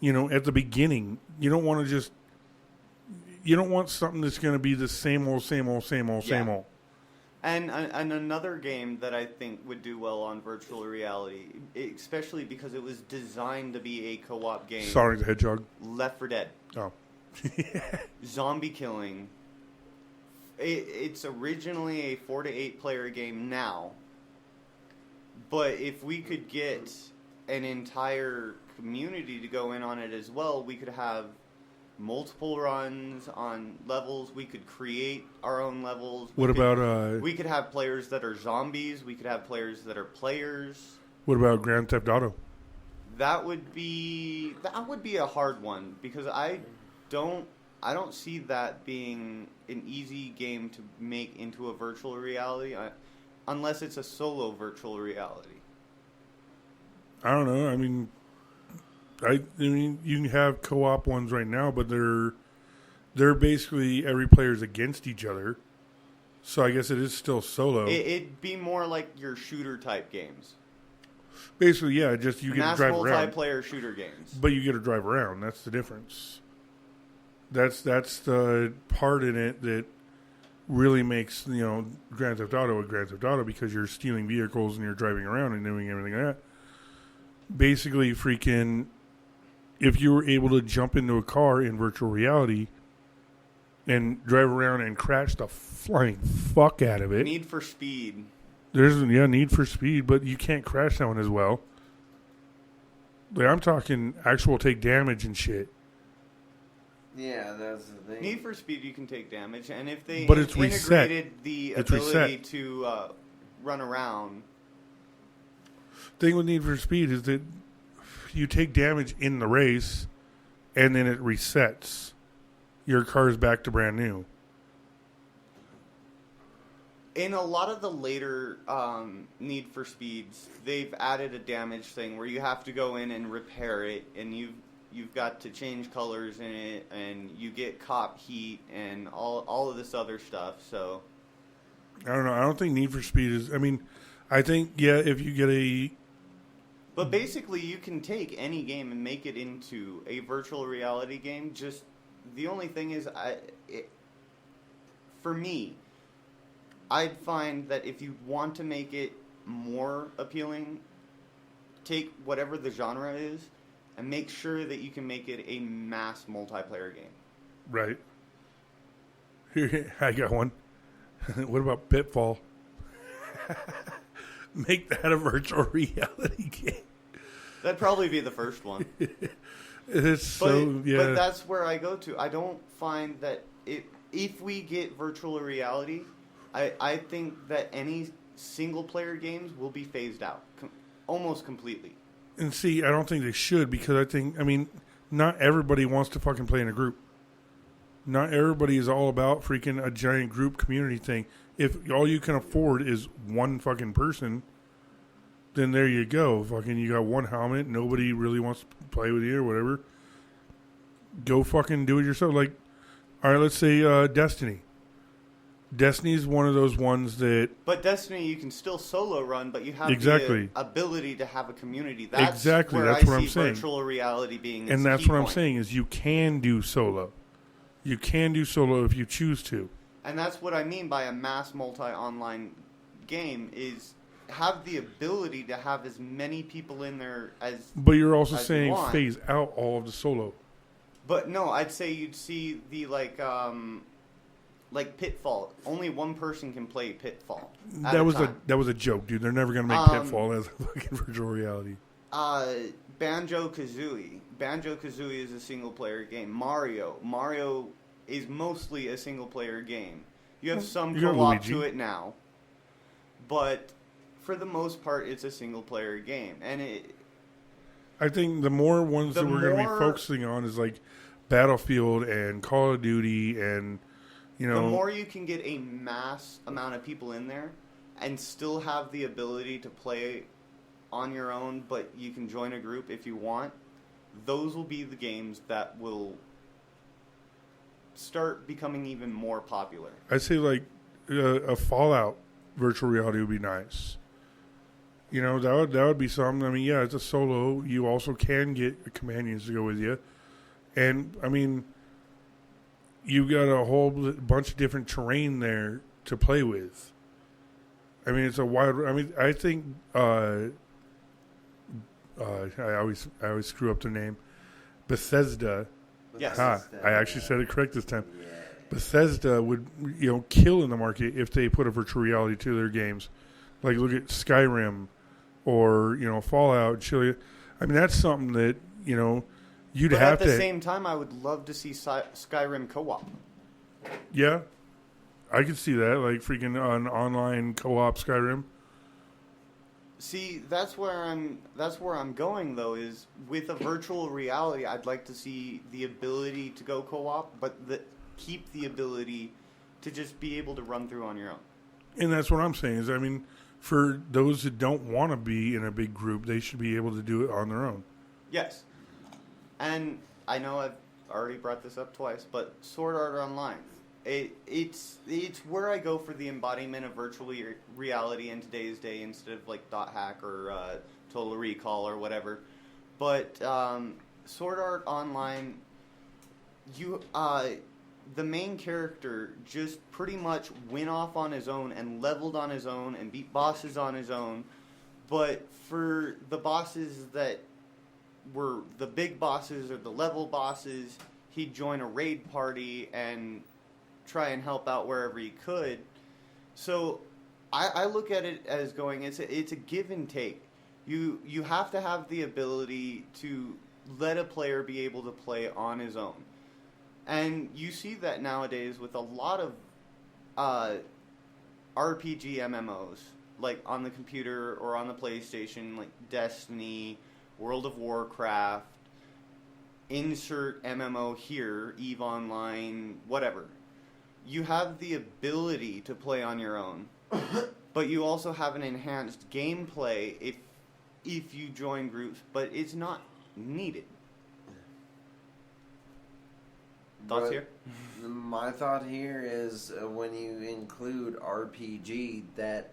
at the beginning. You don't want to just... You don't want something that's going to be the same old. And another game that I think would do well on virtual reality, especially because it was designed to be a co-op game. Sonic the Hedgehog. Left 4 Dead. Oh. Zombie killing. It's originally a 4 to 8 player game now. But if we could get an entire community to go in on it as well. We could have multiple runs on levels. We could create our own levels. We could have players that are zombies. We could have players that are players. What about Grand Theft Auto? That would be a hard one because I don't see that being an easy game to make into a virtual reality unless it's a solo virtual reality. I don't know. I mean, you can have co-op ones right now, but they're basically every player's against each other. So I guess it is still solo. It'd be more like your shooter type games. Basically, yeah, just you get to drive around. Multiplayer shooter games. But you get to drive around. That's the difference. That's the part in it that really makes, Grand Theft Auto a Grand Theft Auto, because you're stealing vehicles and you're driving around and doing everything like that. Basically, freaking, if you were able to jump into a car in virtual reality and drive around and crash the flying fuck out of it. Need for Speed. There's Need for Speed, but you can't crash that one as well. Like, I'm talking actual take damage and shit. Yeah, that's the thing. Need for Speed, you can take damage, and if they integrated the ability to run around. Thing with Need for Speed is that you take damage in the race, and then it resets. Your car's back to brand new. In a lot of the later Need for Speeds, they've added a damage thing where you have to go in and repair it, and you've got to change colors in it, and you get cop heat and all of this other stuff. So I don't know. I don't think Need for Speed is. I mean, I think if you get But basically, you can take any game and make it into a virtual reality game. Just the only thing is, for me, I'd find that if you want to make it more appealing, take whatever the genre is and make sure that you can make it a mass multiplayer game. Right. Here, I got one. What about Pitfall? Make that a virtual reality game. That'd probably be the first one. But that's where I go to. I don't find that if we get virtual reality, I think that any single-player games will be phased out almost completely. And see, I don't think they should, because not everybody wants to fucking play in a group. Not everybody is all about freaking a giant group community thing. If all you can afford is one fucking person, then there you go. Fucking, you got one helmet, nobody really wants to play with you or whatever. Go fucking do it yourself. Like, all right, let's say Destiny. Destiny's one of those ones that... But Destiny, you can still solo run, but you have the ability to have a community. That's what I'm saying. Virtual reality being and that's what I'm saying, is you can do solo. You can do solo if you choose to. And that's what I mean by a mass multi-online game, is have the ability to have as many people in there as... But you're also saying phase out all of the solo. But no, I'd say you'd see the, like Pitfall. Only one person can play Pitfall. That was a joke, dude. They're never going to make Pitfall as a fucking virtual reality. Banjo-Kazooie. Banjo-Kazooie is a single-player game. Mario is mostly a single-player game. You have some co-op to it now. But for the most part, it's a single-player game. And I think the more ones that we're going to be focusing on is like Battlefield and Call of Duty and... The more you can get a mass amount of people in there and still have the ability to play on your own, but you can join a group if you want, those will be the games that will start becoming even more popular. I'd say like a Fallout virtual reality would be nice. That would be something. I mean, yeah, it's a solo. You also can get companions to go with you. And, I mean... You've got a whole bunch of different terrain there to play with. I mean, it's a wide... I mean, I think... I always screw up the name. Bethesda. Yes. I actually said it correct this time. Yeah. Bethesda would, kill in the market if they put a virtual reality to their games. Like, look at Skyrim, or Fallout. I mean, that's something that you'd but have at the to. same time, I would love to see Skyrim co-op. Yeah, I could see that, like freaking an online co-op Skyrim. See, that's where I'm going though. Is with a virtual reality, I'd like to see the ability to go co-op, but keep the ability to just be able to run through on your own. And that's what I'm saying is, I mean, for those that don't want to be in a big group, they should be able to do it on their own. Yes. And I know I've already brought this up twice, but Sword Art Online, it's where I go for the embodiment of virtual reality in today's day instead of like Dot Hack or Total Recall or whatever. But Sword Art Online, the main character just pretty much went off on his own and leveled on his own and beat bosses on his own. But for the bosses that were the big bosses or the level bosses, he'd join a raid party and try and help out wherever he could. So I look at it as going, it's a give and take. You have to have the ability to let a player be able to play on his own. And you see that nowadays with a lot of RPG MMOs, like on the computer or on the PlayStation, like Destiny, World of Warcraft, insert MMO here, EVE Online, whatever. You have the ability to play on your own, but you also have an enhanced gameplay if you join groups, but it's not needed. Thoughts here? My thought here is when you include RPG, that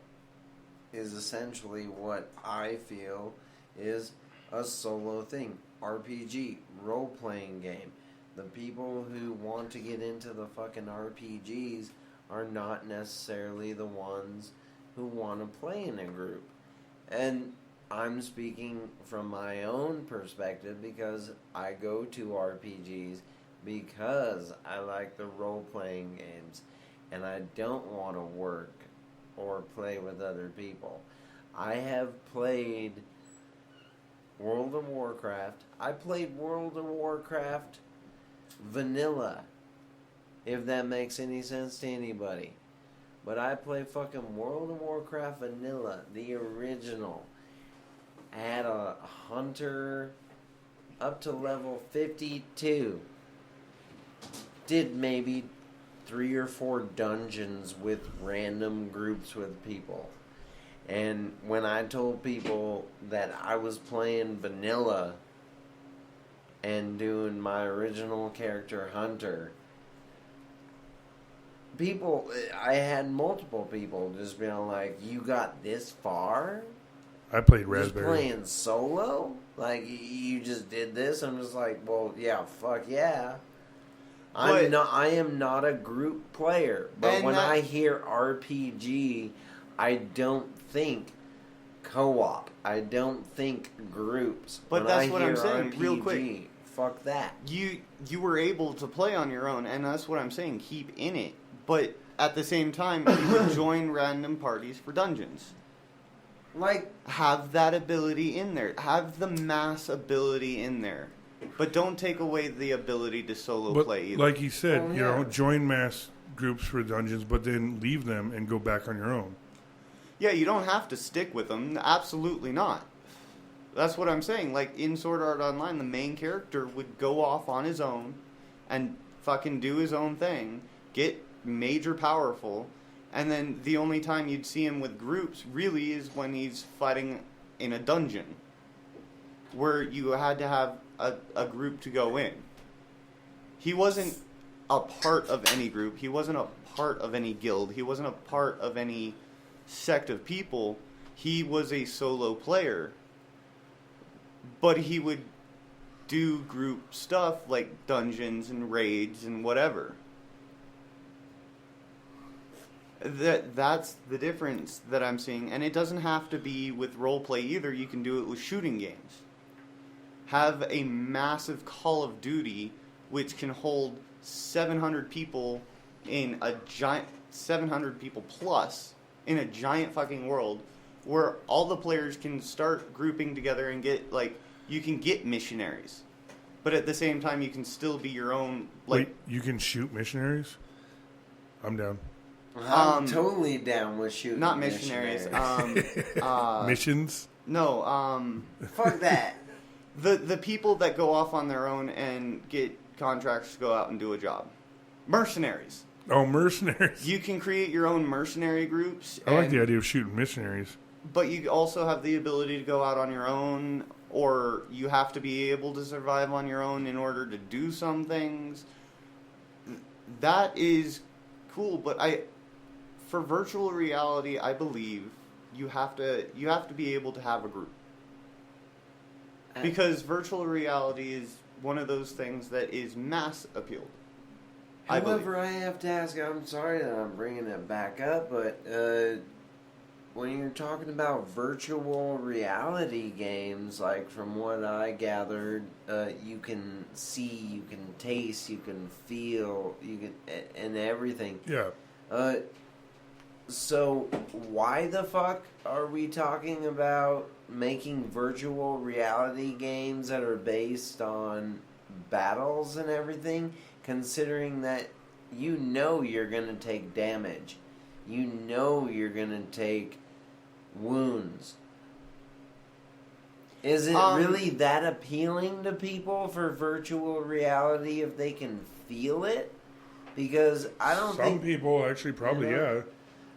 is essentially what I feel is a solo thing. RPG, role-playing game. The people who want to get into the fucking RPGs are not necessarily the ones who want to play in a group. And I'm speaking from my own perspective because I go to RPGs because I like the role-playing games and I don't want to work or play with other people. I have played World of Warcraft. I played World of Warcraft vanilla, if that makes any sense to anybody. But I play fucking World of Warcraft vanilla, the original. I had a hunter up to level 52. Did maybe 3 or 4 dungeons with random groups with people. And when I told people that I was playing vanilla and doing my original character Hunter, I had multiple people just being like, "You got this far? I played Just Raspberry. playing solo? Like, you just did this?" I'm just like, well, yeah, fuck yeah. I am not a group player, but when I hear RPG, I don't think co-op. I don't think groups. But when that's what I'm hear saying, RPG, real quick. Fuck that. You were able to play on your own, and that's what I'm saying. Keep in it, but at the same time, you would join random parties for dungeons. Like, have that ability in there. Have the mass ability in there, but don't take away the ability to solo play either. Like he said, join mass groups for dungeons, but then leave them and go back on your own. Yeah, you don't have to stick with them. Absolutely not. That's what I'm saying. Like, in Sword Art Online, the main character would go off on his own and fucking do his own thing, get major powerful, and then the only time you'd see him with groups really is when he's fighting in a dungeon, where you had to have a group to go in. He wasn't a part of any group. He wasn't a part of any guild. He wasn't a part of any sect of people. He was a solo player. But he would do group stuff like dungeons and raids and whatever. That's the difference that I'm seeing. And it doesn't have to be with roleplay either. You can do it with shooting games. Have a massive Call of Duty which can hold 700 people in a giant... 700 people plus in a giant fucking world where all the players can start grouping together and get, like, you can get missionaries. But at the same time, you can still be your own, like... Wait, you can shoot missionaries? I'm down. I'm totally down with shooting not missionaries. Missions? No, Fuck that. The people that go off on their own and get contracts to go out and do a job. Mercenaries. Oh, mercenaries. You can create your own mercenary groups. I like the idea of shooting missionaries. But you also have the ability to go out on your own, or you have to be able to survive on your own in order to do some things. That is cool, but for virtual reality, I believe you have to be able to have a group. Because virtual reality is one of those things that is mass appealed. However, I have to ask, I'm sorry that I'm bringing it back up, but when you're talking about virtual reality games, like from what I gathered, you can see, you can taste, you can feel, you can, and everything. Yeah. So why the fuck are we talking about making virtual reality games that are based on battles and everything, considering that you know you're going to take damage, you know you're going to take wounds? Is it really that appealing to people for virtual reality if they can feel it? Because I don't think... Some people actually probably, yeah.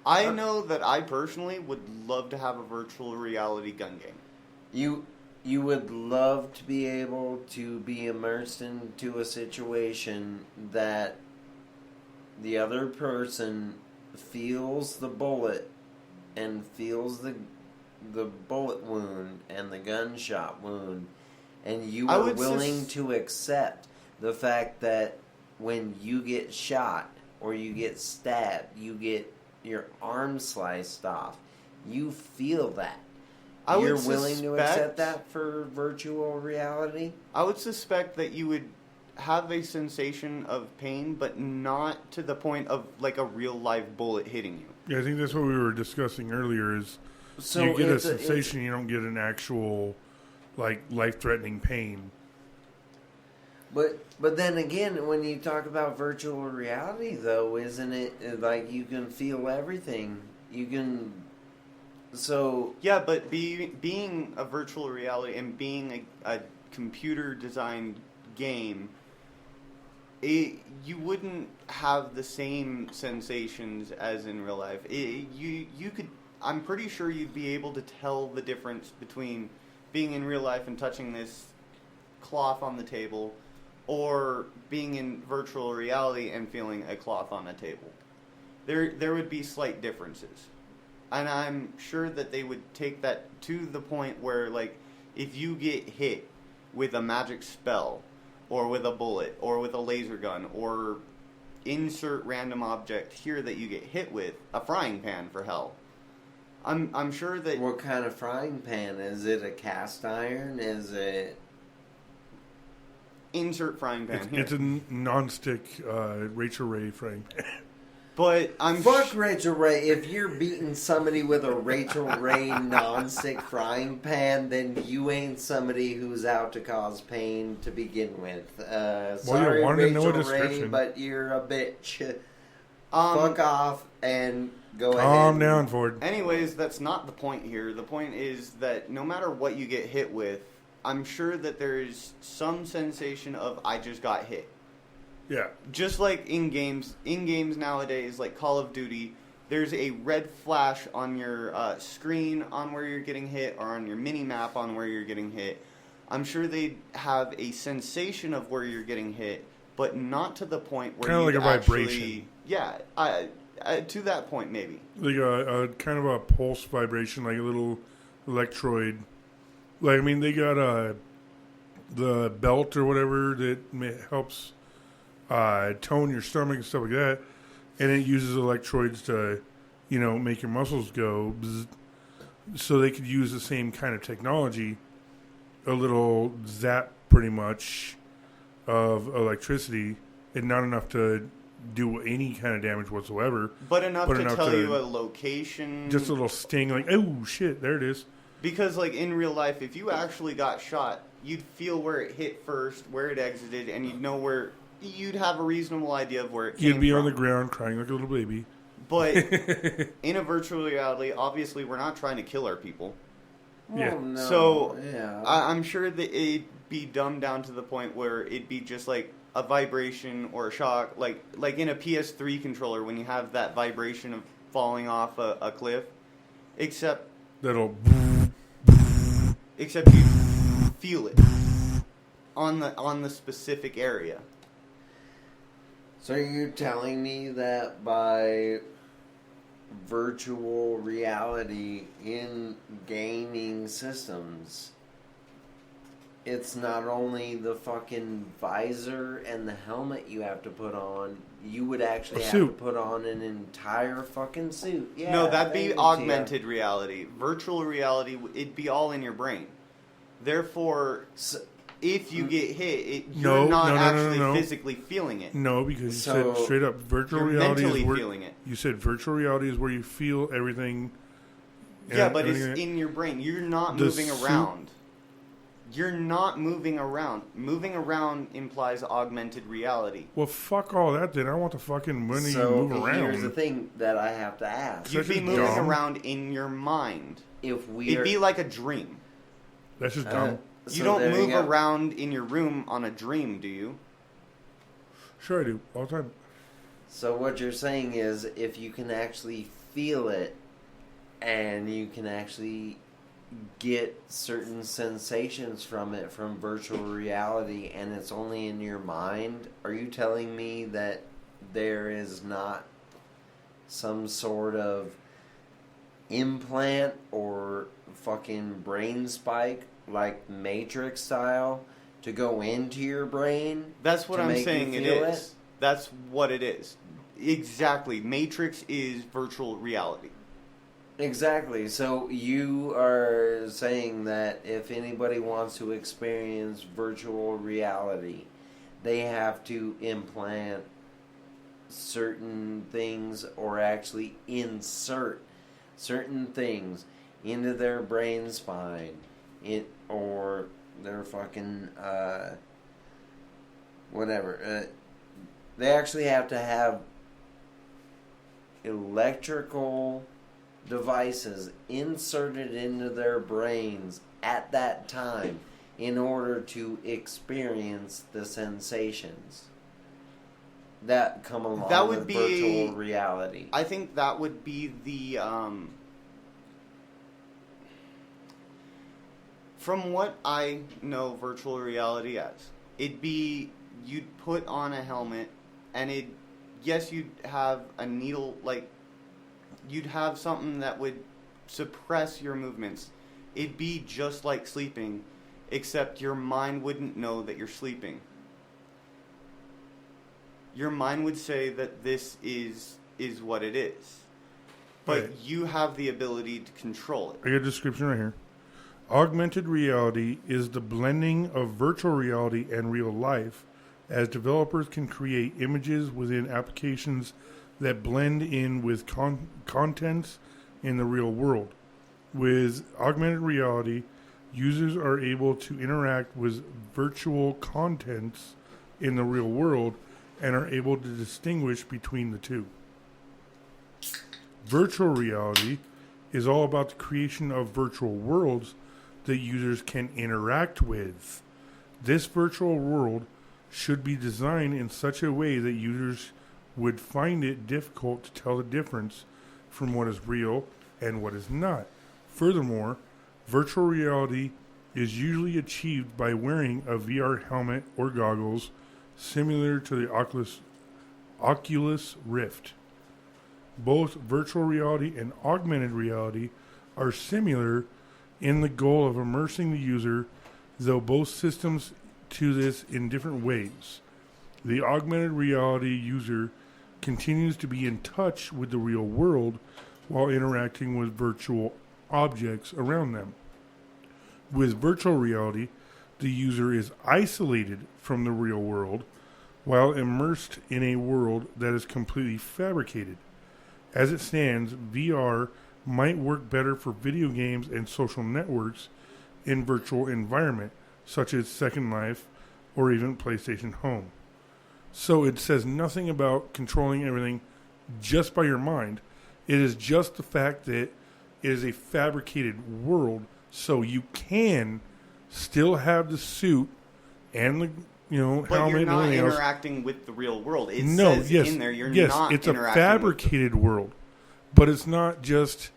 I know that I personally would love to have a virtual reality gun game. You would love to be able to be immersed into a situation that the other person feels the bullet and feels the bullet wound and the gunshot wound, and you are willing to accept the fact that when you get shot or you get stabbed, you get your arm sliced off, you feel that. You're willing to accept that for virtual reality? I would suspect that you would have a sensation of pain, but not to the point of like a real live bullet hitting you. Yeah, I think that's what we were discussing earlier is you get a sensation, you don't get an actual like life-threatening pain. But then again, when you talk about virtual reality, though, isn't it like you can feel everything? You can... So... Yeah, but being a virtual reality and being a computer-designed game, you wouldn't have the same sensations as in real life. You could... I'm pretty sure you'd be able to tell the difference between being in real life and touching this cloth on the table, or being in virtual reality and feeling a cloth on a table. There would be slight differences. And I'm sure that they would take that to the point where, like, if you get hit with a magic spell, or with a bullet, or with a laser gun, or insert random object here that you get hit with, a frying pan for hell. I'm sure that... What kind of frying pan? Is it a cast iron? Is it... Insert frying pan here. It's a non-stick Rachel Ray frying pan. But I'm... Fuck Rachel Ray. If you're beating somebody with a Rachel Ray non-stick frying pan, then you ain't somebody who's out to cause pain to begin with. Sorry, Rachel Ray, but you're a bitch. Fuck off and go ahead. Calm down, Ford. Anyways, that's not the point here. The point is that no matter what you get hit with, I'm sure that there's some sensation of I just got hit. Yeah. Just like in games nowadays, like Call of Duty, there's a red flash on your screen on where you're getting hit, or on your mini-map on where you're getting hit. I'm sure they have a sensation of where you're getting hit, but not to the point where kind of like a actually, vibration. Yeah, to that point maybe. Like a kind of a pulse vibration, like a little electroid. Like, I mean, they got the belt or whatever that helps tone your stomach and stuff like that, and it uses electrodes to, make your muscles go bzz. So they could use the same kind of technology, a little zap pretty much of electricity, and not enough to do any kind of damage whatsoever. But enough to tell you a location. Just a little sting, like, oh, shit, there it is. Because, like, in real life, if you actually got shot, you'd feel where it hit first, where it exited, and you'd know where... You'd have a reasonable idea of where it came from. You'd be on the ground crying like a little baby. But in a virtual reality, obviously, we're not trying to kill our people. Yeah. Oh, no. So, yeah. I'm sure that it'd be dumbed down to the point where it'd be just like a vibration or a shock, like in a PS3 controller when you have that vibration of falling off a cliff. Except That'll... Except you feel it on the specific area. So you're telling me that by virtual reality in gaming systems, it's not only the fucking visor and the helmet you have to put on, you would actually have to put on an entire fucking suit. Yeah, no, that'd be augmented reality. Virtual reality, it'd be all in your brain. Therefore, if you get hit, you're not actually physically feeling it. No, because you said straight up virtual reality is where feeling it. You said virtual reality is where you feel everything. Yeah, but it's in your brain. You're not moving around. You're not moving around. Moving around implies augmented reality. Well, fuck all that then. I want the fucking money you move around. Here's the thing that I have to ask. You'd be moving around in your mind. It'd be like a dream. That's just dumb. You don't move around in your room on a dream, do you? Sure I do. All the time. So what you're saying is if you can actually feel it and you can actually get certain sensations from it from virtual reality and it's only in your mind, are you telling me that there is not some sort of implant or fucking brain spike like Matrix style to go into your brain? That's what I'm saying it is. That's what it is. Exactly. Matrix is virtual reality. Exactly. So you are saying that if anybody wants to experience virtual reality, they have to implant certain things or actually insert certain things into their brain spine or their fucking whatever. They actually have to have electrical devices inserted into their brains at that time in order to experience the sensations that come along with virtual reality. I think that would be the from what I know virtual reality as, it'd be you'd put on a helmet and you'd have a needle, like you'd have something that would suppress your movements. It'd be just like sleeping, except your mind wouldn't know that you're sleeping. Your mind would say that this is what it is. But you have the ability to control it. I got a description right here. Augmented reality is the blending of virtual reality and real life, as developers can create images within applications that blend in with contents in the real world. With augmented reality, users are able to interact with virtual contents in the real world and are able to distinguish between the two. Virtual reality is all about the creation of virtual worlds that users can interact with. This virtual world should be designed in such a way that users would find it difficult to tell the difference from what is real and what is not. Furthermore, virtual reality is usually achieved by wearing a VR helmet or goggles similar to the Oculus Rift. Both virtual reality and augmented reality are similar in the goal of immersing the user, though both systems do this in different ways. The augmented reality user continues to be in touch with the real world while interacting with virtual objects around them. With virtual reality, the user is isolated from the real world while immersed in a world that is completely fabricated. As it stands, VR might work better for video games and social networks in virtual environment, such as Second Life or even PlayStation Home. So it says nothing about controlling everything just by your mind. It is just the fact that it is a fabricated world, so you can still have the suit and the helmet. But you're not and interacting with the real world. It says in there you're not it's interacting a fabricated world, but it's not just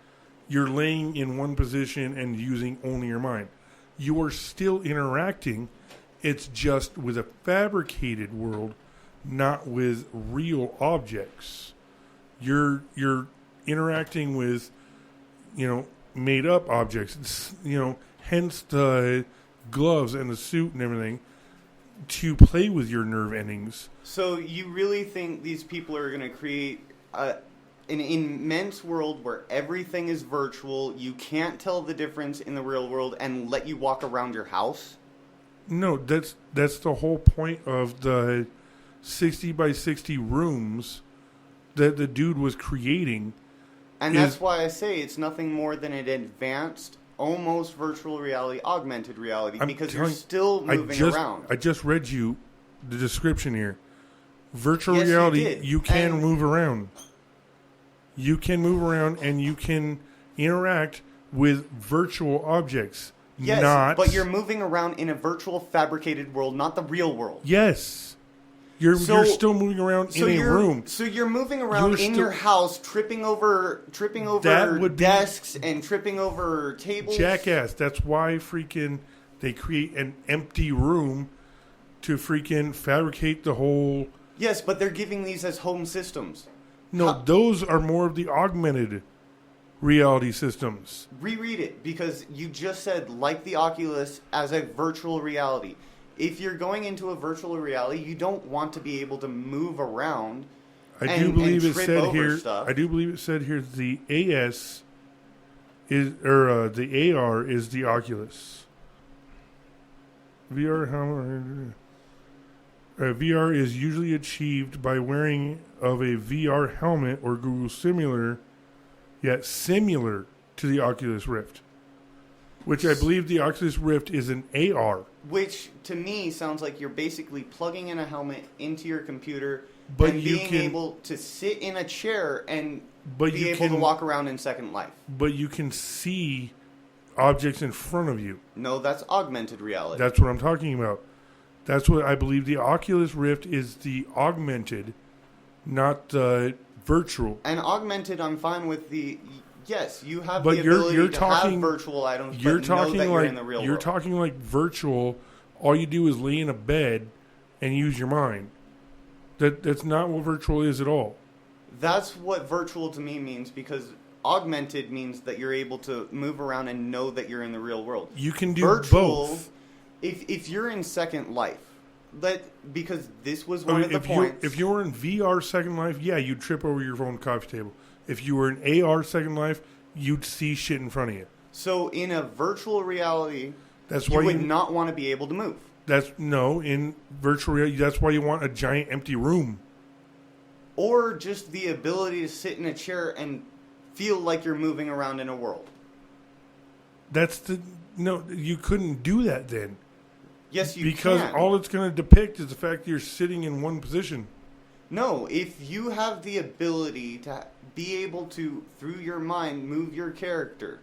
you're laying in one position and using only your mind. You are still interacting. It's just with a fabricated world, not with real objects. You're interacting with, made up objects. It's, hence the gloves and the suit and everything to play with your nerve endings. So you really think these people are going to create an immense world where everything is virtual, you can't tell the difference in the real world, and let you walk around your house? No, that's the whole point of the 60 by 60 rooms that the dude was creating. And that's why I say it's nothing more than an advanced, almost virtual reality, augmented reality, because you're still moving around. I just read you the description here. Virtual Yes, reality, you can move around. You can move around and you can interact with virtual objects. Yes, but you're moving around in a virtual fabricated world, not the real world. Yes. You're still moving around in a room. So you're moving around your house, tripping over desks and tripping over tables. Jackass. That's why freaking they create an empty room to freaking fabricate the whole... Yes, but they're giving these as home systems. No, those are more of the augmented reality systems. Reread it, because you just said, like the Oculus, as a virtual reality. If you're going into a virtual reality, you don't want to be able to move around. I do believe it said here the AS is the AR is the Oculus. VR is usually achieved by wearing of a VR helmet or Google similar to the Oculus Rift, which I believe the Oculus Rift is an AR. Which, to me, sounds like you're basically plugging in a helmet into your computer and being able to sit in a chair and be able to walk around in Second Life. But you can see objects in front of you. No, that's augmented reality. That's what I'm talking about. That's what I believe the Oculus Rift is, the augmented, not the virtual. And augmented, I'm fine with the... Yes, you have the ability to have virtual items, but know that you're in the real world. You're talking like virtual, all you do is lay in a bed and use your mind. That's not what virtual is at all. That's what virtual to me means, because augmented means that you're able to move around and know that you're in the real world. You can do virtual, both. If you're in Second Life, because this was one of the points. If you were in VR Second Life, yeah, you'd trip over your own coffee table. If you were in AR Second Life, you'd see shit in front of you. So in a virtual reality, you would not want to be able to move. In virtual reality, that's why you want a giant empty room. Or just the ability to sit in a chair and feel like you're moving around in a world. You couldn't do that then. Yes, you because can. All it's going to depict is the fact that you're sitting in one position. No, if you have the ability to be able to, through your mind, move your character.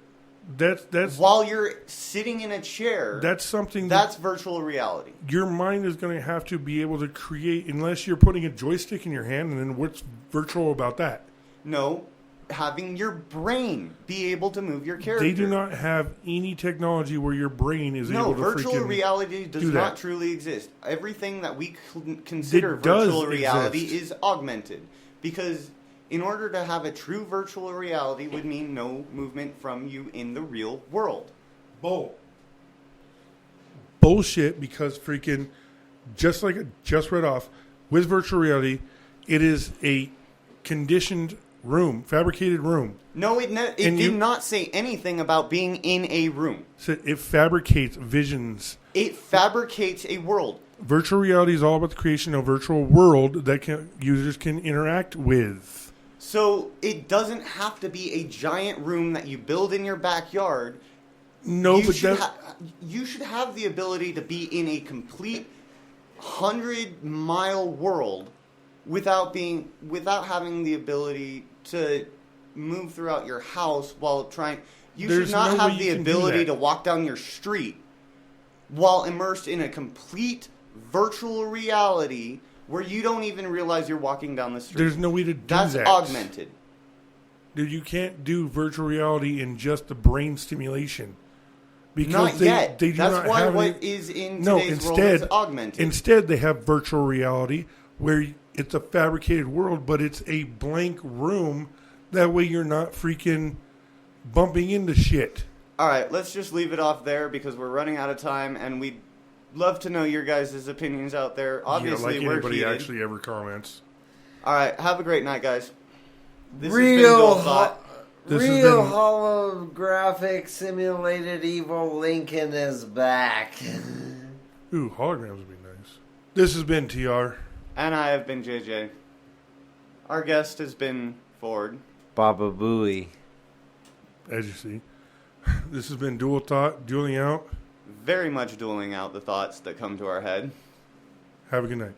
That's while you're sitting in a chair. That's something. That's virtual reality. Your mind is going to have to be able to create, unless you're putting a joystick in your hand, and then what's virtual about that? No, having your brain be able to move your character. They do not have any technology where your brain is able to virtual reality does not truly exist. Everything that we consider virtual reality is augmented, because in order to have a true virtual reality would mean no movement from you in the real world. Bullshit, because freaking, just like I just read off, with virtual reality, it is a conditioned room, fabricated room. No, it did not say anything about being in a room. So it fabricates visions. It fabricates a world. Virtual reality is all about the creation of a virtual world that users can interact with. So it doesn't have to be a giant room that you build in your backyard. No, you but you should have the ability to be in a complete 100-mile world without having the ability to move throughout your house while trying. You should not have the ability to walk down your street while immersed in a complete virtual reality where you don't even realize you're walking down the street. There's no way to do that. That's augmented. Dude, you can't do virtual reality in just the brain stimulation. Because not yet. They do That's not why have what is in today's world is augmented. Instead, they have virtual reality where it's a fabricated world, but it's a blank room. That way you're not freaking bumping into shit. All right, let's just leave it off there because we're running out of time, and we'd love to know your guys' opinions out there. Obviously, like we're anybody heated. actually ever comments. All right, have a great night, guys. This Real holographic holographic simulated evil Lincoln is back. Ooh, holograms would be nice. This has been TR. And I have been JJ. Our guest has been Ford. Baba Booey. As you see. This has been Dual Thought, dueling out. Very much dueling out the thoughts that come to our head. Have a good night.